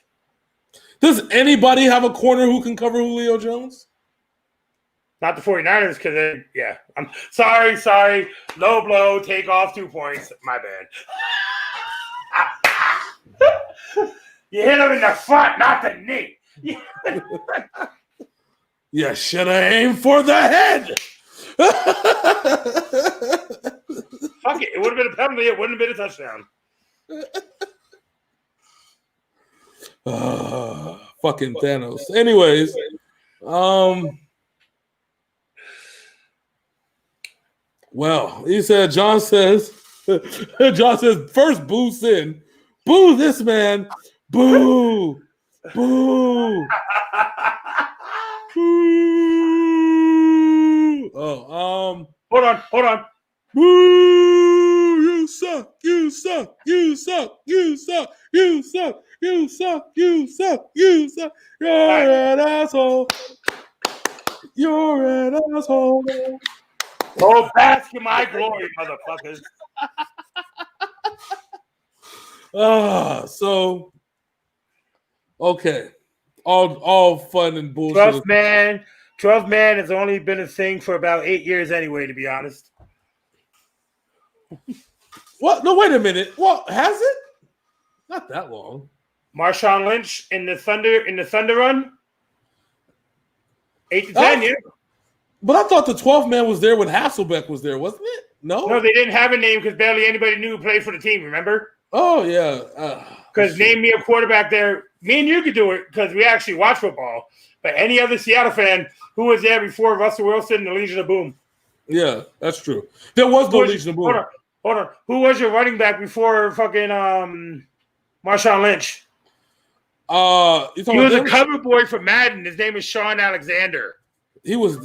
Does anybody have a corner who can cover Julio Jones? Not the 49ers, because I'm sorry. Low blow, take off 2 points. My bad. You hit him in the front, not the knee. You should have aimed for the head. Fuck it. It would have been a penalty. It wouldn't have been a touchdown. Fucking Thanos. Anyways, well, he said, John says, first boo Sin. Boo this man. Boo. Boo. Boo. Oh, hold on. Boo. You suck. You suck. You suck. You suck. You suck. You suck. You suck. You suck. You're an asshole. You're an asshole. Oh, bask in my glory, motherfuckers. So okay. All fun and bullshit. 12 man has only been a thing for about 8 years anyway, to be honest. What? No, wait a minute. What, has it? Not that long. Marshawn Lynch in the Thunder run? 8 to 10, yeah. But I thought the 12th man was there when Hasselbeck was there, wasn't it? No, they didn't have a name because barely anybody knew who played for the team, remember? Oh, yeah. Because name me a quarterback there. Me and you could do it because we actually watch football. But any other Seattle fan who was there before Russell Wilson and the Legion of Boom? Yeah, that's true. There was no Legion of Boom. Hold on. Who was your running back before fucking Marshawn Lynch? He was a cover boy for Madden. His name is Sean Alexander.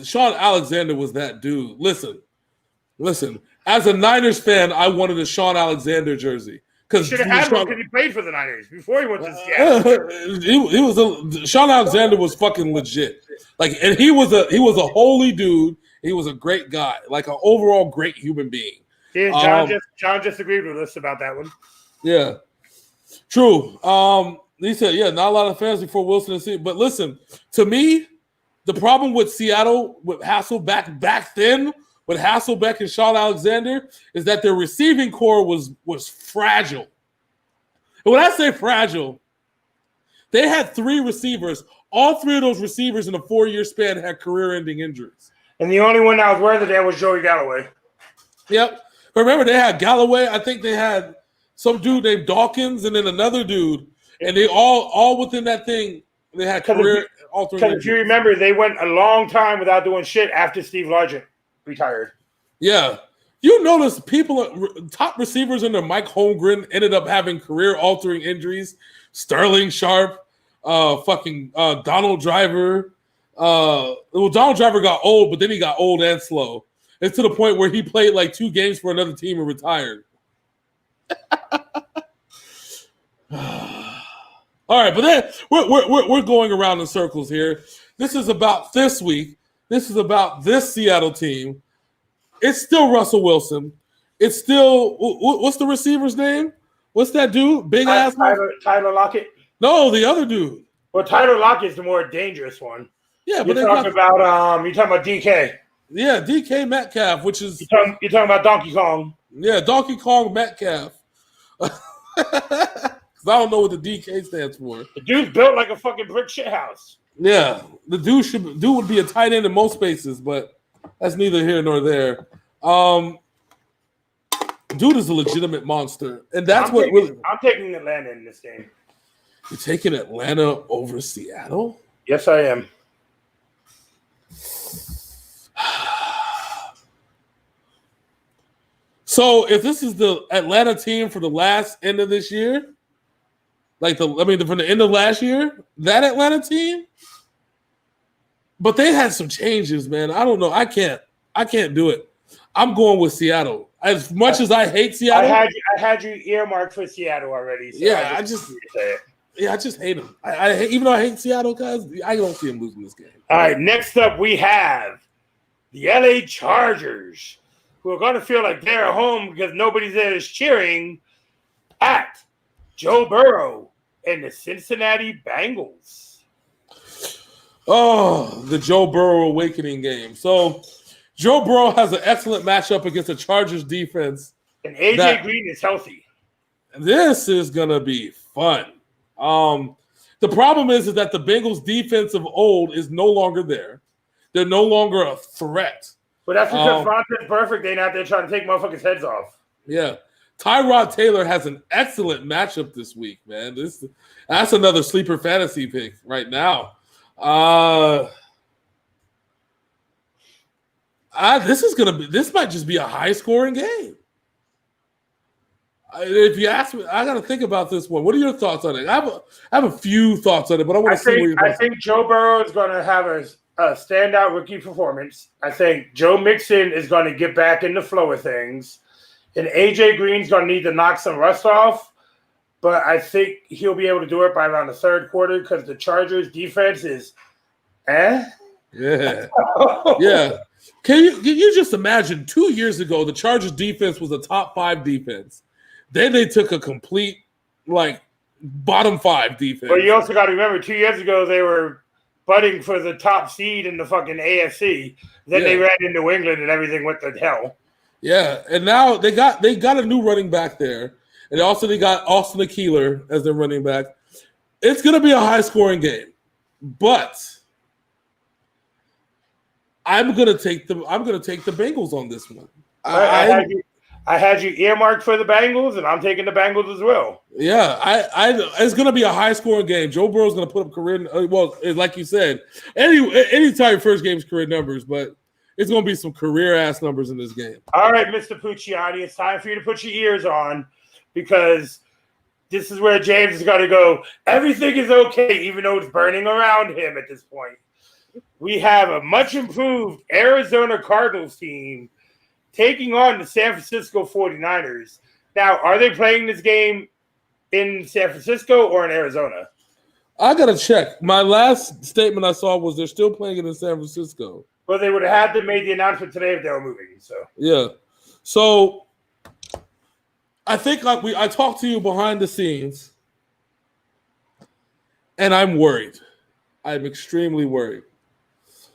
Sean Alexander was that dude. Listen. As a Niners fan, I wanted a Sean Alexander jersey. He should have had one because he played for the Niners before he went to Seattle. Sean Alexander was fucking legit. And he was a holy dude. He was a great guy, like an overall great human being. Yeah, John just agreed with us about that one. Yeah, true. He said, not a lot of fans before Wilson and Seattle. But listen, to me, the problem with Seattle with Hasselbeck back then, with Hasselbeck and Sean Alexander, is that their receiving core was fragile. And when I say fragile, they had 3 receivers. All 3 of those receivers in a 4-year span had career-ending injuries. And the only one that was worth it was Joey Galloway. Yep. Remember, they had Galloway. I think they had some dude named Dawkins and then another dude. And they all within that thing, they had career-altering injuries. If you remember, they went a long time without doing shit after Steve Largent retired. Yeah. You notice top receivers under Mike Holmgren ended up having career-altering injuries. Sterling Sharp, Donald Driver. Donald Driver got old, but then he got old and slow. It's to the point where he played like 2 games for another team and retired. All right, but then we're going around in circles here. This is about this week. This is about this Seattle team. It's still Russell Wilson. It's still what's the receiver's name? What's that dude? Big ass Tyler Lockett. No, the other dude. Well, Tyler Lockett is the more dangerous one. Yeah, but you're talking about DK. Yeah, DK Metcalf, which is you're talking about Donkey Kong. Yeah, Donkey Kong Metcalf. I don't know what the DK stands for. The dude's built like a fucking brick shit house. Yeah, the dude would be a tight end in most spaces, but that's neither here nor there. Dude is a legitimate monster, and I'm taking Atlanta in this game. You're taking Atlanta over Seattle? Yes, I am. So if this is the Atlanta team for the last end of this year, from the end of last year, that Atlanta team, but they had some changes, man. I don't know. I can't do it. I'm going with Seattle. As much as I hate Seattle, I had you earmarked for Seattle already. So yeah, I just hate them. Even though I hate Seattle, guys, I don't see them losing this game. All right, next up we have the LA Chargers, who are going to feel like they're at home because nobody there is cheering at Joe Burrow and the Cincinnati Bengals. Oh, the Joe Burrow awakening game. So Joe Burrow has an excellent matchup against the Chargers defense. And AJ Green is healthy. This is going to be fun. The problem is that the Bengals defense of old is no longer there. They're no longer a threat. But that's because Vontaze Perfect ain't out there trying to take motherfuckers' heads off. Yeah. Tyrod Taylor has an excellent matchup this week, man. That's another sleeper fantasy pick right now. This might just be a high scoring game. If you ask me, I got to think about this one. What are your thoughts on it? I have a few thoughts on it, but I want to see what your thoughts. I think Joe Burrow is going to have a standout rookie performance. I think Joe Mixon is going to get back in the flow of things. And AJ Green's going to need to knock some rust off. But I think he'll be able to do it by around the third quarter because the Chargers defense is Yeah. Yeah. Can you just imagine 2 years ago, the Chargers defense was a top 5 defense. Then they took a complete, bottom 5 defense. But you also got to remember, 2 years ago, they were butting for the top seed in the fucking AFC. Then they ran into New England and everything went to hell. Yeah, and now they got a new running back there. And they got Austin Ekeler as their running back. It's going to be a high-scoring game. But I'm going to take the Bengals on this one. I had you earmarked for the Bengals, and I'm taking the Bengals as well. Yeah, it's going to be a high-scoring game. Joe Burrow's going to put up career. Well, like you said, any time first game's career numbers, but it's going to be some career-ass numbers in this game. All right, Mr. Pucciani, it's time for you to put your ears on because this is where James is going to go. Everything is okay, even though it's burning around him at this point. We have a much-improved Arizona Cardinals team taking on the San Francisco 49ers. Now, are they playing this game in San Francisco or in Arizona? I got to check. My last statement I saw was they're still playing it in San Francisco. Well, they would have had to make the announcement today if they were moving. So yeah. So I think I talked to you behind the scenes, and I'm worried. I'm extremely worried.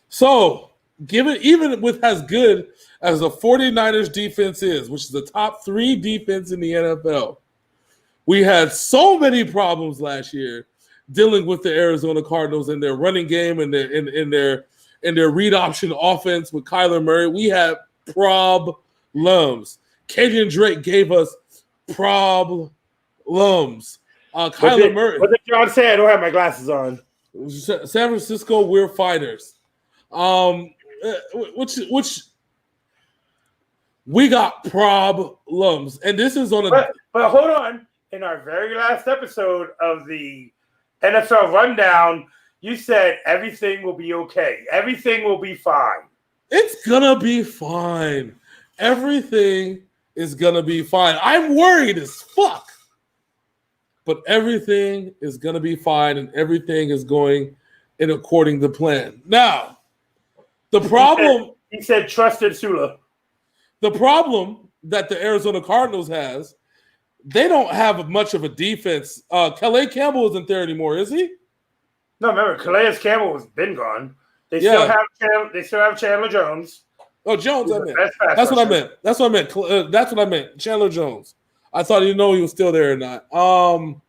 So even with as good as the 49ers defense is, which is the top 3 defense in the NFL, we had so many problems last year dealing with the Arizona Cardinals and their running game and their read option offense with Kyler Murray. We had problems. Kenyon Drake gave us problems. Kyler Murray. What did John say? I don't have my glasses on. San Francisco, we're fighters. Which we got problems, and this is on a. But hold on. In our very last episode of the NFL Rundown, you said everything will be okay. Everything will be fine. It's gonna be fine. Everything is gonna be fine. I'm worried as fuck, but everything is gonna be fine, and everything is going in according to plan. Now. The problem he said trusted Sula. The problem that the Arizona Cardinals has, they don't have much of a defense. Calais Campbell isn't there anymore, is he? No, remember, Calais Campbell has been gone. They still have Chandler Jones. Oh, Jones, I meant. That's what I meant. That's what I meant. Chandler Jones. I thought you know he was still there or not. And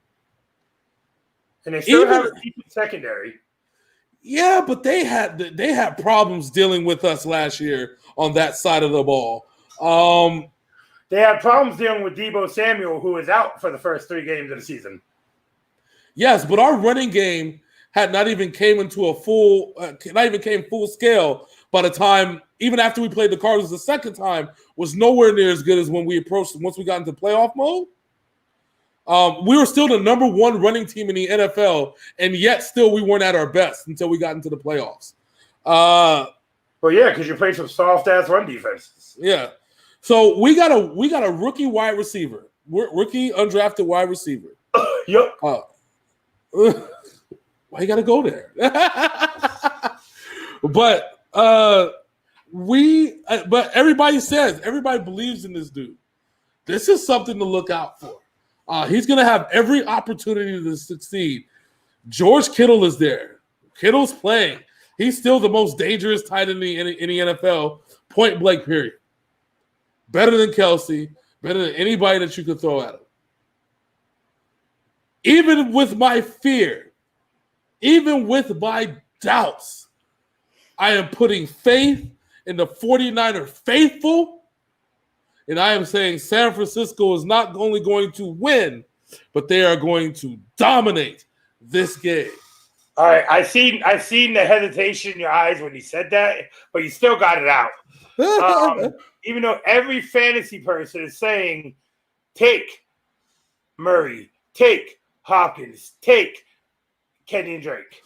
they still have a decent secondary. Yeah, but they had problems dealing with us last year on that side of the ball. They had problems dealing with Deebo Samuel, who is out for the first 3 games of the season. Yes, but our running game had not even came full scale by the time even after we played the Cardinals the second time, was nowhere near as good as when we approached once we got into playoff mode. We were still the number one running team in the NFL, and yet still we weren't at our best until we got into the playoffs. Well, yeah, because you played some soft ass run defenses. Yeah, so we got a rookie wide receiver, rookie undrafted wide receiver. Yep. Why you got to go there? But everybody believes in this dude. This is something to look out for. He's going to have every opportunity to succeed. George Kittle is there. Kittle's playing. He's still the most dangerous tight end in the NFL, point blank, period. Better than Kelsey, better than anybody that you could throw at him. Even with my fear, even with my doubts, I am putting faith in the 49er faithful, and I am saying San Francisco is not only going to win, but they are going to dominate this game. All right, I seen the hesitation in your eyes when you said that, but you still got it out. Even though every fantasy person is saying, take Murray, take Hopkins, take Kenyon Drake.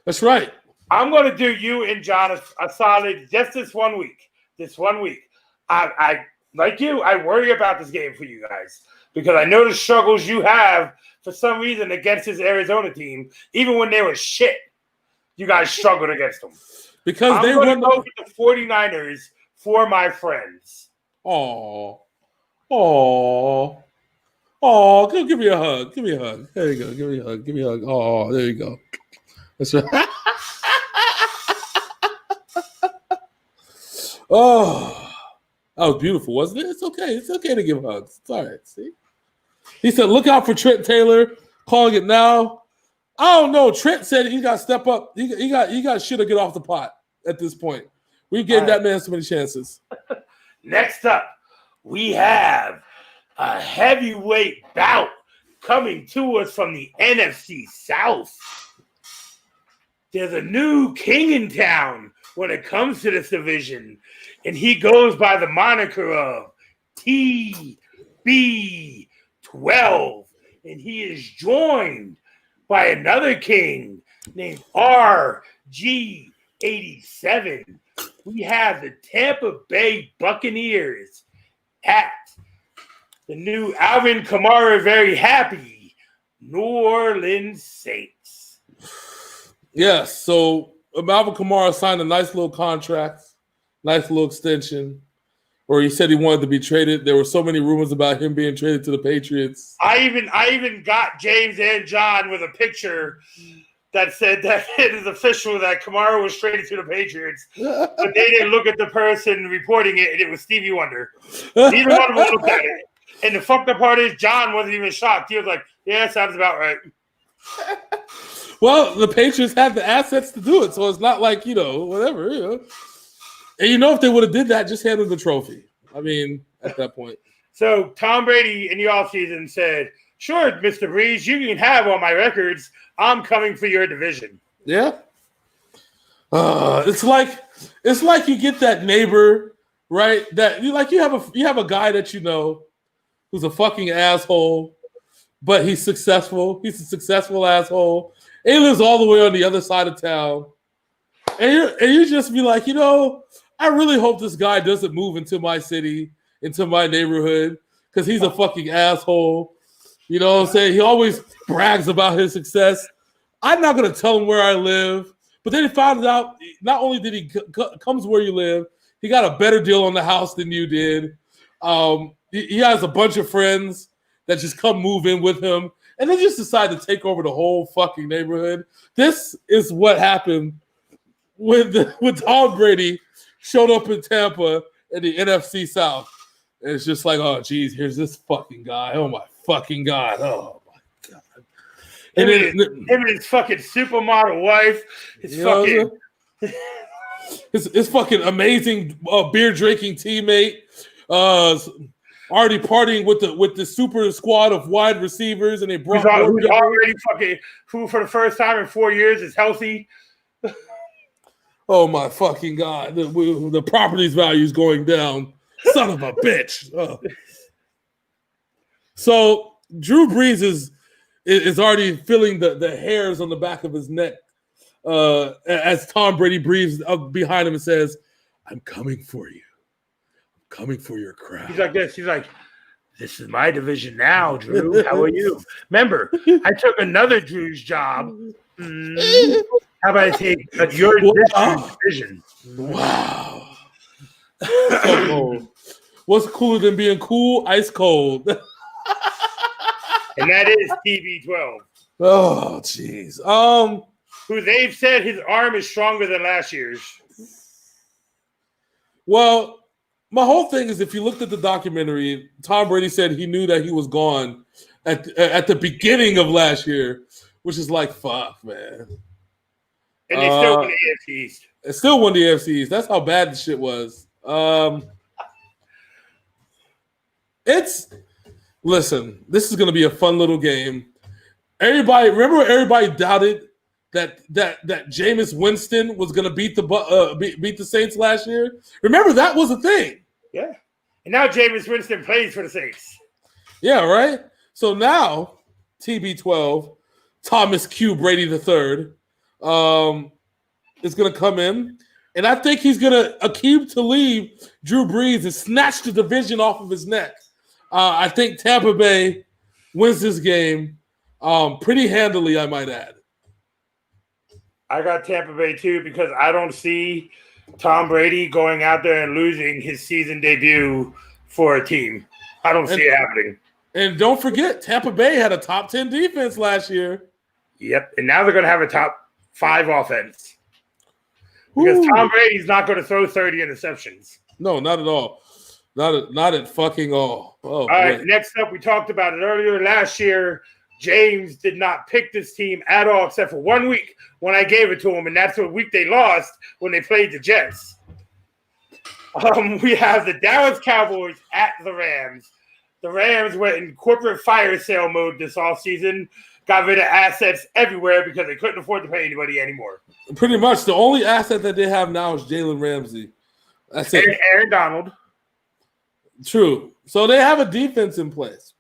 That's right. I'm going to do you and John a solid just this 1 week. This 1 week. I like you, I worry about this game for you guys because I know the struggles you have for some reason against this Arizona team. Even when they were shit, you guys struggled against them. Because I'm going to go with the 49ers for my friends. Oh, give me a hug. Give me a hug. There you go. Give me a hug. Give me a hug. Oh, there you go. That's right. Oh, that was beautiful, wasn't it? It's okay. It's okay to give hugs. It's all right. See? He said, look out for Trent Taylor. Calling it now. I don't know. Trent said he got to step up. He got shit to get off the pot at this point. We gave that man so many chances. Next up, we have a heavyweight bout coming to us from the NFC South. There's a new king in town when it comes to this division, and he goes by the moniker of TB12, and he is joined by another king named RG87. We have the Tampa Bay Buccaneers at the new Alvin Kamara very happy New Orleans Saints. Yes, so Alvin Kamara signed a nice little contract, nice little extension, where he said he wanted to be traded. There were so many rumors about him being traded to the Patriots. I even got James and John with a picture that said that it is official that Kamara was traded to the Patriots, but they didn't look at the person reporting it, and it was Stevie Wonder. Neither one of them looked at it. And the fucked up part is John wasn't even shocked. He was like, yeah, sounds about right. Well, the Patriots have the assets to do it, so it's not like, whatever, And if they would have did that, just hand them the trophy. I mean, at that point. So Tom Brady in the offseason said, sure, Mr. Breeze, you can have all my records. I'm coming for your division. Yeah. It's like you get that neighbor, right? That you have a guy that who's a fucking asshole, but he's successful. He's a successful asshole. And he lives all the way on the other side of town. And you just be like, I really hope this guy doesn't move into my city, into my neighborhood, because he's a fucking asshole. You know what I'm saying? He always brags about his success. I'm not going to tell him where I live. But then he found out not only did he comes where you live, he got a better deal on the house than you did. He has a bunch of friends that just come move in with him. And they just decide to take over the whole fucking neighborhood. This is what happened when Tom Brady showed up in Tampa in the NFC South. And it's just like, oh, geez, here's this fucking guy. Oh, my fucking God. Oh, my God. And him and his fucking supermodel wife. His fucking amazing beer drinking teammate. Already partying with the super squad of wide receivers, and they brought who's already fucking who for the first time in 4 years is healthy. Oh my fucking God. The property's value is going down. Son of a bitch. So Drew Brees is already feeling the hairs on the back of his neck as Tom Brady breathes up behind him and says, I'm coming for you. I'm coming for your crowd. He's like this. He's like, this is my division now, Drew. How are you? Remember, I took another Drew's job. How about I take your division? Wow. So cold. What's cooler than being cool? Ice cold. And that is TB12. Oh, jeez. Who they've said his arm is stronger than last year's. Well, my whole thing is if you looked at the documentary, Tom Brady said he knew that he was gone at the beginning of last year, which is like, fuck, man. And they still won the AFC East. It still won the AFC East. That's how bad the shit was. Listen, this is going to be a fun little game. Everybody doubted that Jameis Winston was going to beat the Saints last year? Remember, that was a thing. Yeah. And now Jameis Winston plays for the Saints. Yeah, right? So now, TB12, Thomas Q. Brady III, is going to come in. And I think he's going to Aqib Talib, Drew Brees, and snatch the division off of his neck. I think Tampa Bay wins this game pretty handily, I might add. I got Tampa Bay too because I don't see Tom Brady going out there and losing his season debut for a team. I don't see it happening. And don't forget, Tampa Bay had a top 10 defense last year. Yep, and now they're going to have a top 5 offense. Because Tom Brady's not going to throw 30 interceptions. No, not at all. Not at fucking all. Oh, all right, next up, we talked about it earlier. Last year, James did not pick this team at all except for 1 week when I gave it to him, and that's the week they lost when they played the Jets. We have the Dallas Cowboys at the Rams. The Rams went in corporate fire sale mode this offseason, got rid of assets everywhere because they couldn't afford to pay anybody anymore. Pretty much. The only asset that they have now is Jalen Ramsey. That's it. And Aaron Donald. True. So they have a defense in place.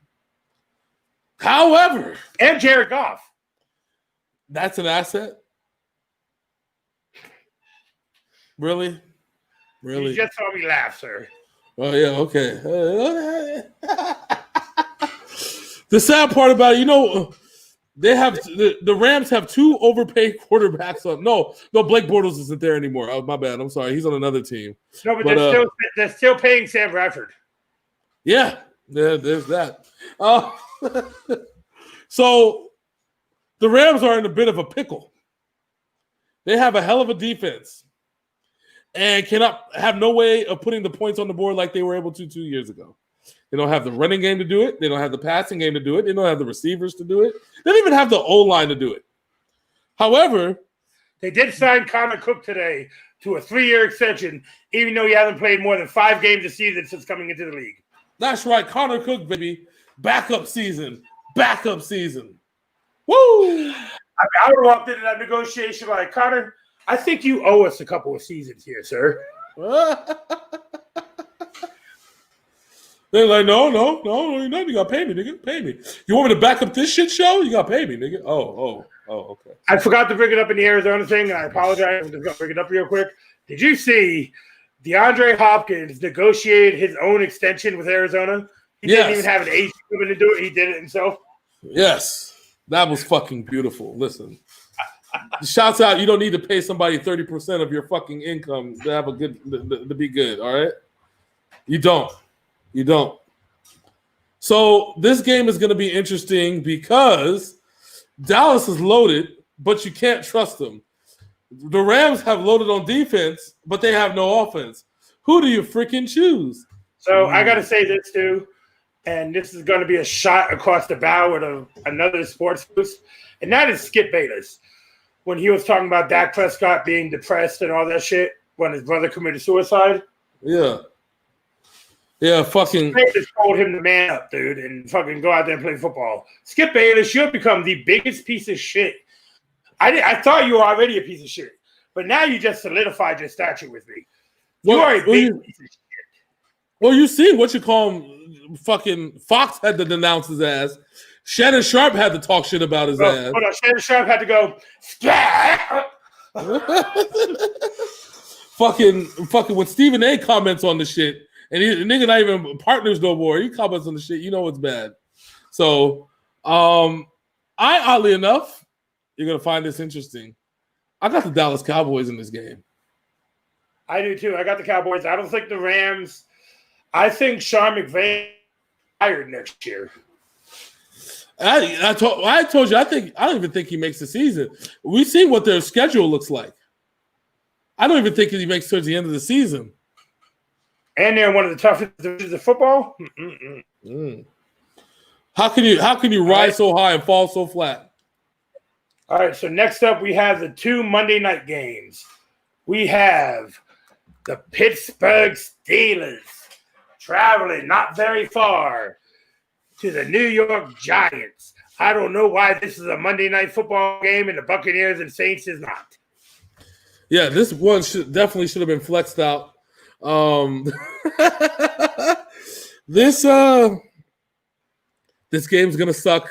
However. And Jared Goff. That's an asset? Really? You just saw me laugh, sir. Oh, yeah, okay. The sad part about it, they have the Rams have 2 overpaid quarterbacks on. No, Blake Bortles isn't there anymore. Oh, my bad. I'm sorry. He's on another team. No, but they're still paying Sam Bradford. Yeah, there's that. So the Rams are in a bit of a pickle. They have a hell of a defense and have no way of putting the points on the board like they were able to 2 years ago. They don't have the running game to do it. They don't have the passing game to do it. They don't have the receivers to do it. They don't even have the O-line to do it. However, they did sign Connor Cook today to a 3-year extension, even though he hasn't played more than 5 games a season since coming into the league. That's right. Connor Cook, baby. Backup season. Woo! I would have walked into that negotiation like, Connor, I think you owe us a couple of seasons here, sir. They're like, no, you gotta pay me, nigga. Pay me. You want me to back up this shit show? You gotta pay me, nigga. Oh, okay. I forgot to bring it up in the Arizona thing, and I apologize. I'm just gonna bring it up real quick. Did you see DeAndre Hopkins negotiated his own extension with Arizona? He didn't even have an agent coming to do it. He did it himself. Yes. That was fucking beautiful. Listen. Shouts out, you don't need to pay somebody 30% of your fucking income to have to be good, all right? You don't. So this game is going to be interesting because Dallas is loaded, but you can't trust them. The Rams have loaded on defense, but they have no offense. Who do you freaking choose? So I got to say this too, and this is going to be a shot across the bow with another sports boost, and that is Skip Bayless. When he was talking about Dak Prescott being depressed and all that shit when his brother committed suicide. Yeah, fucking. Skip Bayless told him to man up, dude, and fucking go out there and play football. Skip Bayless, you've become the biggest piece of shit. I thought you were already a piece of shit. But now you just solidified your statue with me. You are a big piece of shit. Well, you see what you call him. Fucking Fox had to denounce his ass. Shannon Sharp had to talk shit about his ass. Hold on, Shannon Sharp had to go. fucking when Stephen A comments on the shit, and the nigga not even partners no more. He comments on the shit, you know it's bad. So, oddly enough, you're gonna find this interesting. I got the Dallas Cowboys in this game. I do too. I got the Cowboys. I don't think the Rams. I think Sean McVay hired next year. I told you. I don't even think he makes the season. We see what their schedule looks like. I don't even think he makes towards the end of the season. And they're one of the toughest divisions of football. How can you rise so high and fall so flat? All right, so next up we have the 2 Monday night games. We have the Pittsburgh Steelers traveling not very far to the New York Giants. I don't know why this is a Monday night football game and the Buccaneers and Saints is not. Yeah, this one definitely should have been flexed out. This game's gonna suck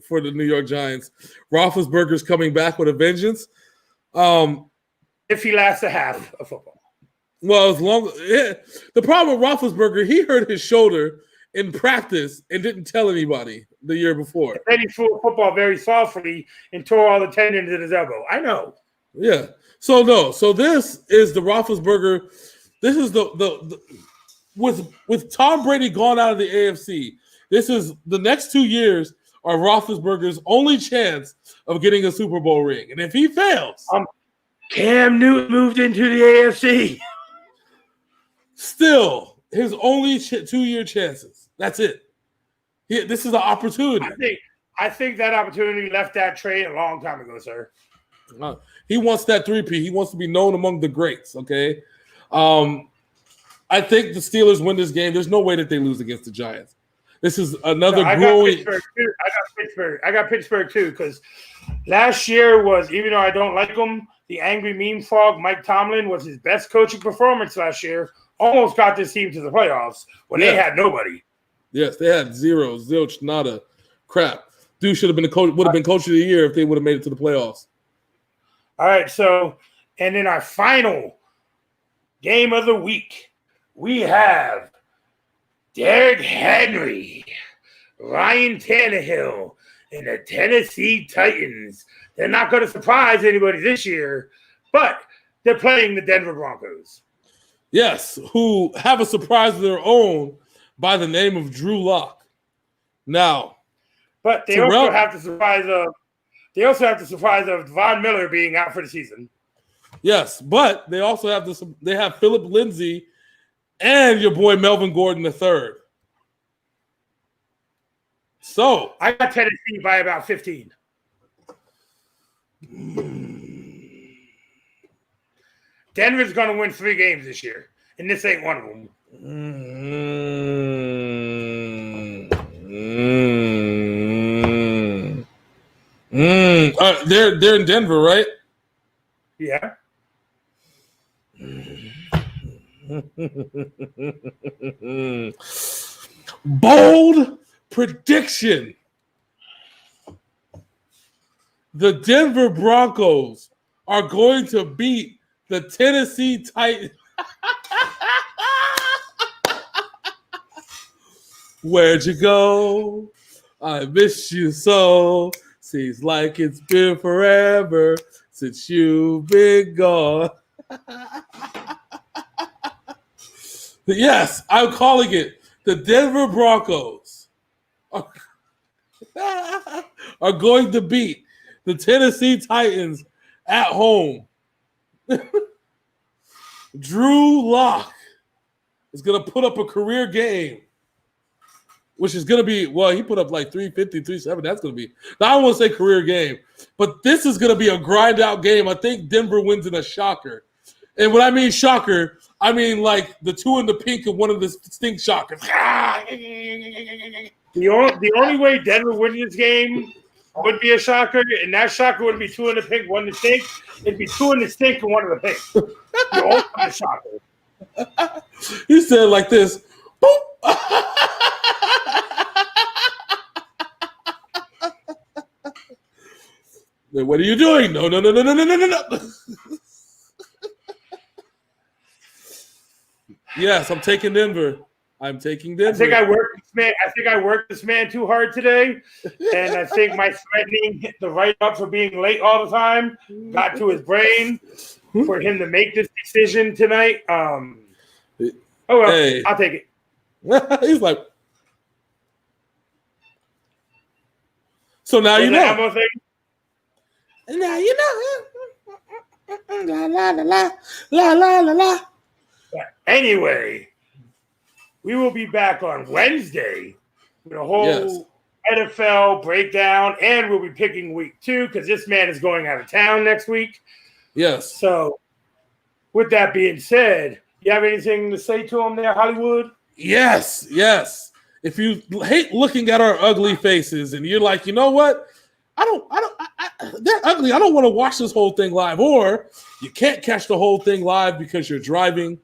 for the New York Giants. Roethlisberger's coming back with a vengeance. If he lasts a half of football. Well, the problem with Roethlisberger, he hurt his shoulder in practice and didn't tell anybody the year before. And then he threw a football very softly and tore all the tendons in his elbow. I know. Yeah. So this is the Roethlisberger. This is the with Tom Brady gone out of the AFC. This is the next 2 years are Roethlisberger's only chance of getting a Super Bowl ring, and if he fails, Cam Newton moved into the AFC. Still, his only 2-year chances. That's it. This is an opportunity. I think that opportunity left that trade a long time ago, sir. He wants that 3P. He wants to be known among the greats, okay? I think the Steelers win this game. There's no way that they lose against the Giants. This is another growing. I got Pittsburgh too, because last year was, even though I don't like him, the angry meme frog, Mike Tomlin, was his best coaching performance last year. Almost got this team to the playoffs when they had nobody. Yes, they had zero, zilch, nada, crap. Dude should have been would have been coach of the year if they would have made it to the playoffs. All right, so, and then our final game of the week, we have Derrick Henry, Ryan Tannehill, and the Tennessee Titans. They're not going to surprise anybody this year, but they're playing the Denver Broncos. Yes, who have a surprise of their own by the name of Drew Lock. Now, but they also have the surprise of Von Miller being out for the season. Yes, but they also have they have Philip Lindsay and your boy Melvin Gordon III. So I got Tennessee by about 15. Denver's going to win 3 games this year, and this ain't one of them. They're in Denver, right? Yeah. Bold prediction. The Denver Broncos are going to beat the Tennessee Titans. Where'd you go? I miss you so. Seems like it's been forever since you've been gone. Yes, I'm calling it. The Denver Broncos are going to beat the Tennessee Titans at home. Drew Lock is going to put up a career game, which is going to be, well, he put up like 350, 370. That's going to be, now I don't want to say career game, but this is going to be a grind out game. I think Denver wins in a shocker. And when I mean shocker, I mean like the 2 in the pink and 1 of the stink shockers. The only way Denver wins this game would be a shocker, and that shocker would be 2 in the pink, 1 in the stink. It'd be 2 in the stink and 1 in the pink. You all the shocker. He said like this. Boop. What are you doing? No. Yes, I'm taking Denver. I'm taking Denver. I think I worked this man too hard today, and I think my threatening the write up for being late all the time got to his brain for him to make this decision tonight. Oh well, hey. I'll take it. He's like, so now you know. Now you know. La la la la la la la. Anyway, we will be back on Wednesday with a whole NFL breakdown, and we'll be picking week 2 because this man is going out of town next week. Yes. So, with that being said, you have anything to say to him there, Hollywood? Yes. If you hate looking at our ugly faces and you're like, you know what? They're ugly. I don't want to watch this whole thing live. Or you can't catch the whole thing live because you're driving.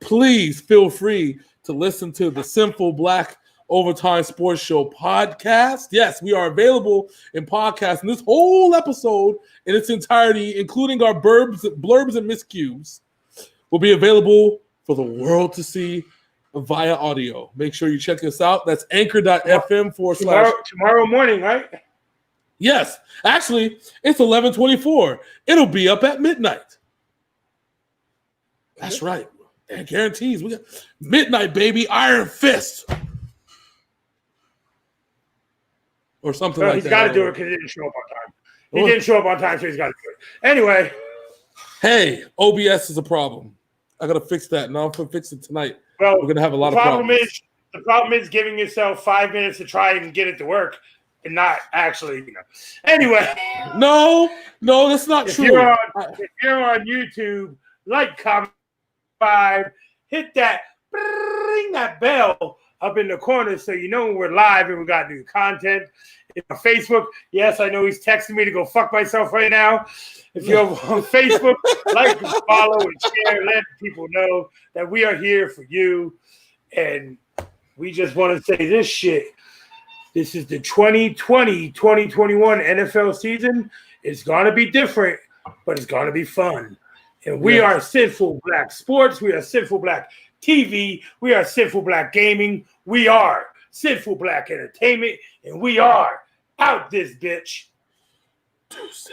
Please feel free to listen to the Sinful Black Ovatyme Sports Show podcast. Yes, we are available in podcast. And this whole episode in its entirety, including our blurbs and miscues, will be available for the world to see via audio. Make sure you check us out. That's anchor.fm / tomorrow morning, right? Yes. Actually, it's 11:24. It'll be up at midnight. That's right. And guarantees. We got midnight, baby. Iron Fist. Or something like that. He's got to do it because he didn't show up on time. He didn't show up on time, so he's got to do it. Anyway. Hey, OBS is a problem. I got to fix that. Now I'm going to fix it tonight. Well, we're going to have a lot of problems. The problem is giving yourself 5 minutes to try and get it to work and not actually, Anyway. No, that's not true. If you're on YouTube, like, comment, subscribe, hit that, ring that bell up in the corner so you know when we're live and we got new content. On Facebook, yes, I know he's texting me to go fuck myself right now. If you're on Facebook, like, follow, and share, let people know that we are here for you. And we just want to say this shit. This is the 2020-2021 NFL season. It's going to be different, but it's going to be fun. And we are Sinful Black Sports. We are Sinful Black TV. We are Sinful Black Gaming. We are Sinful Black Entertainment. And we are out this bitch. Deuces.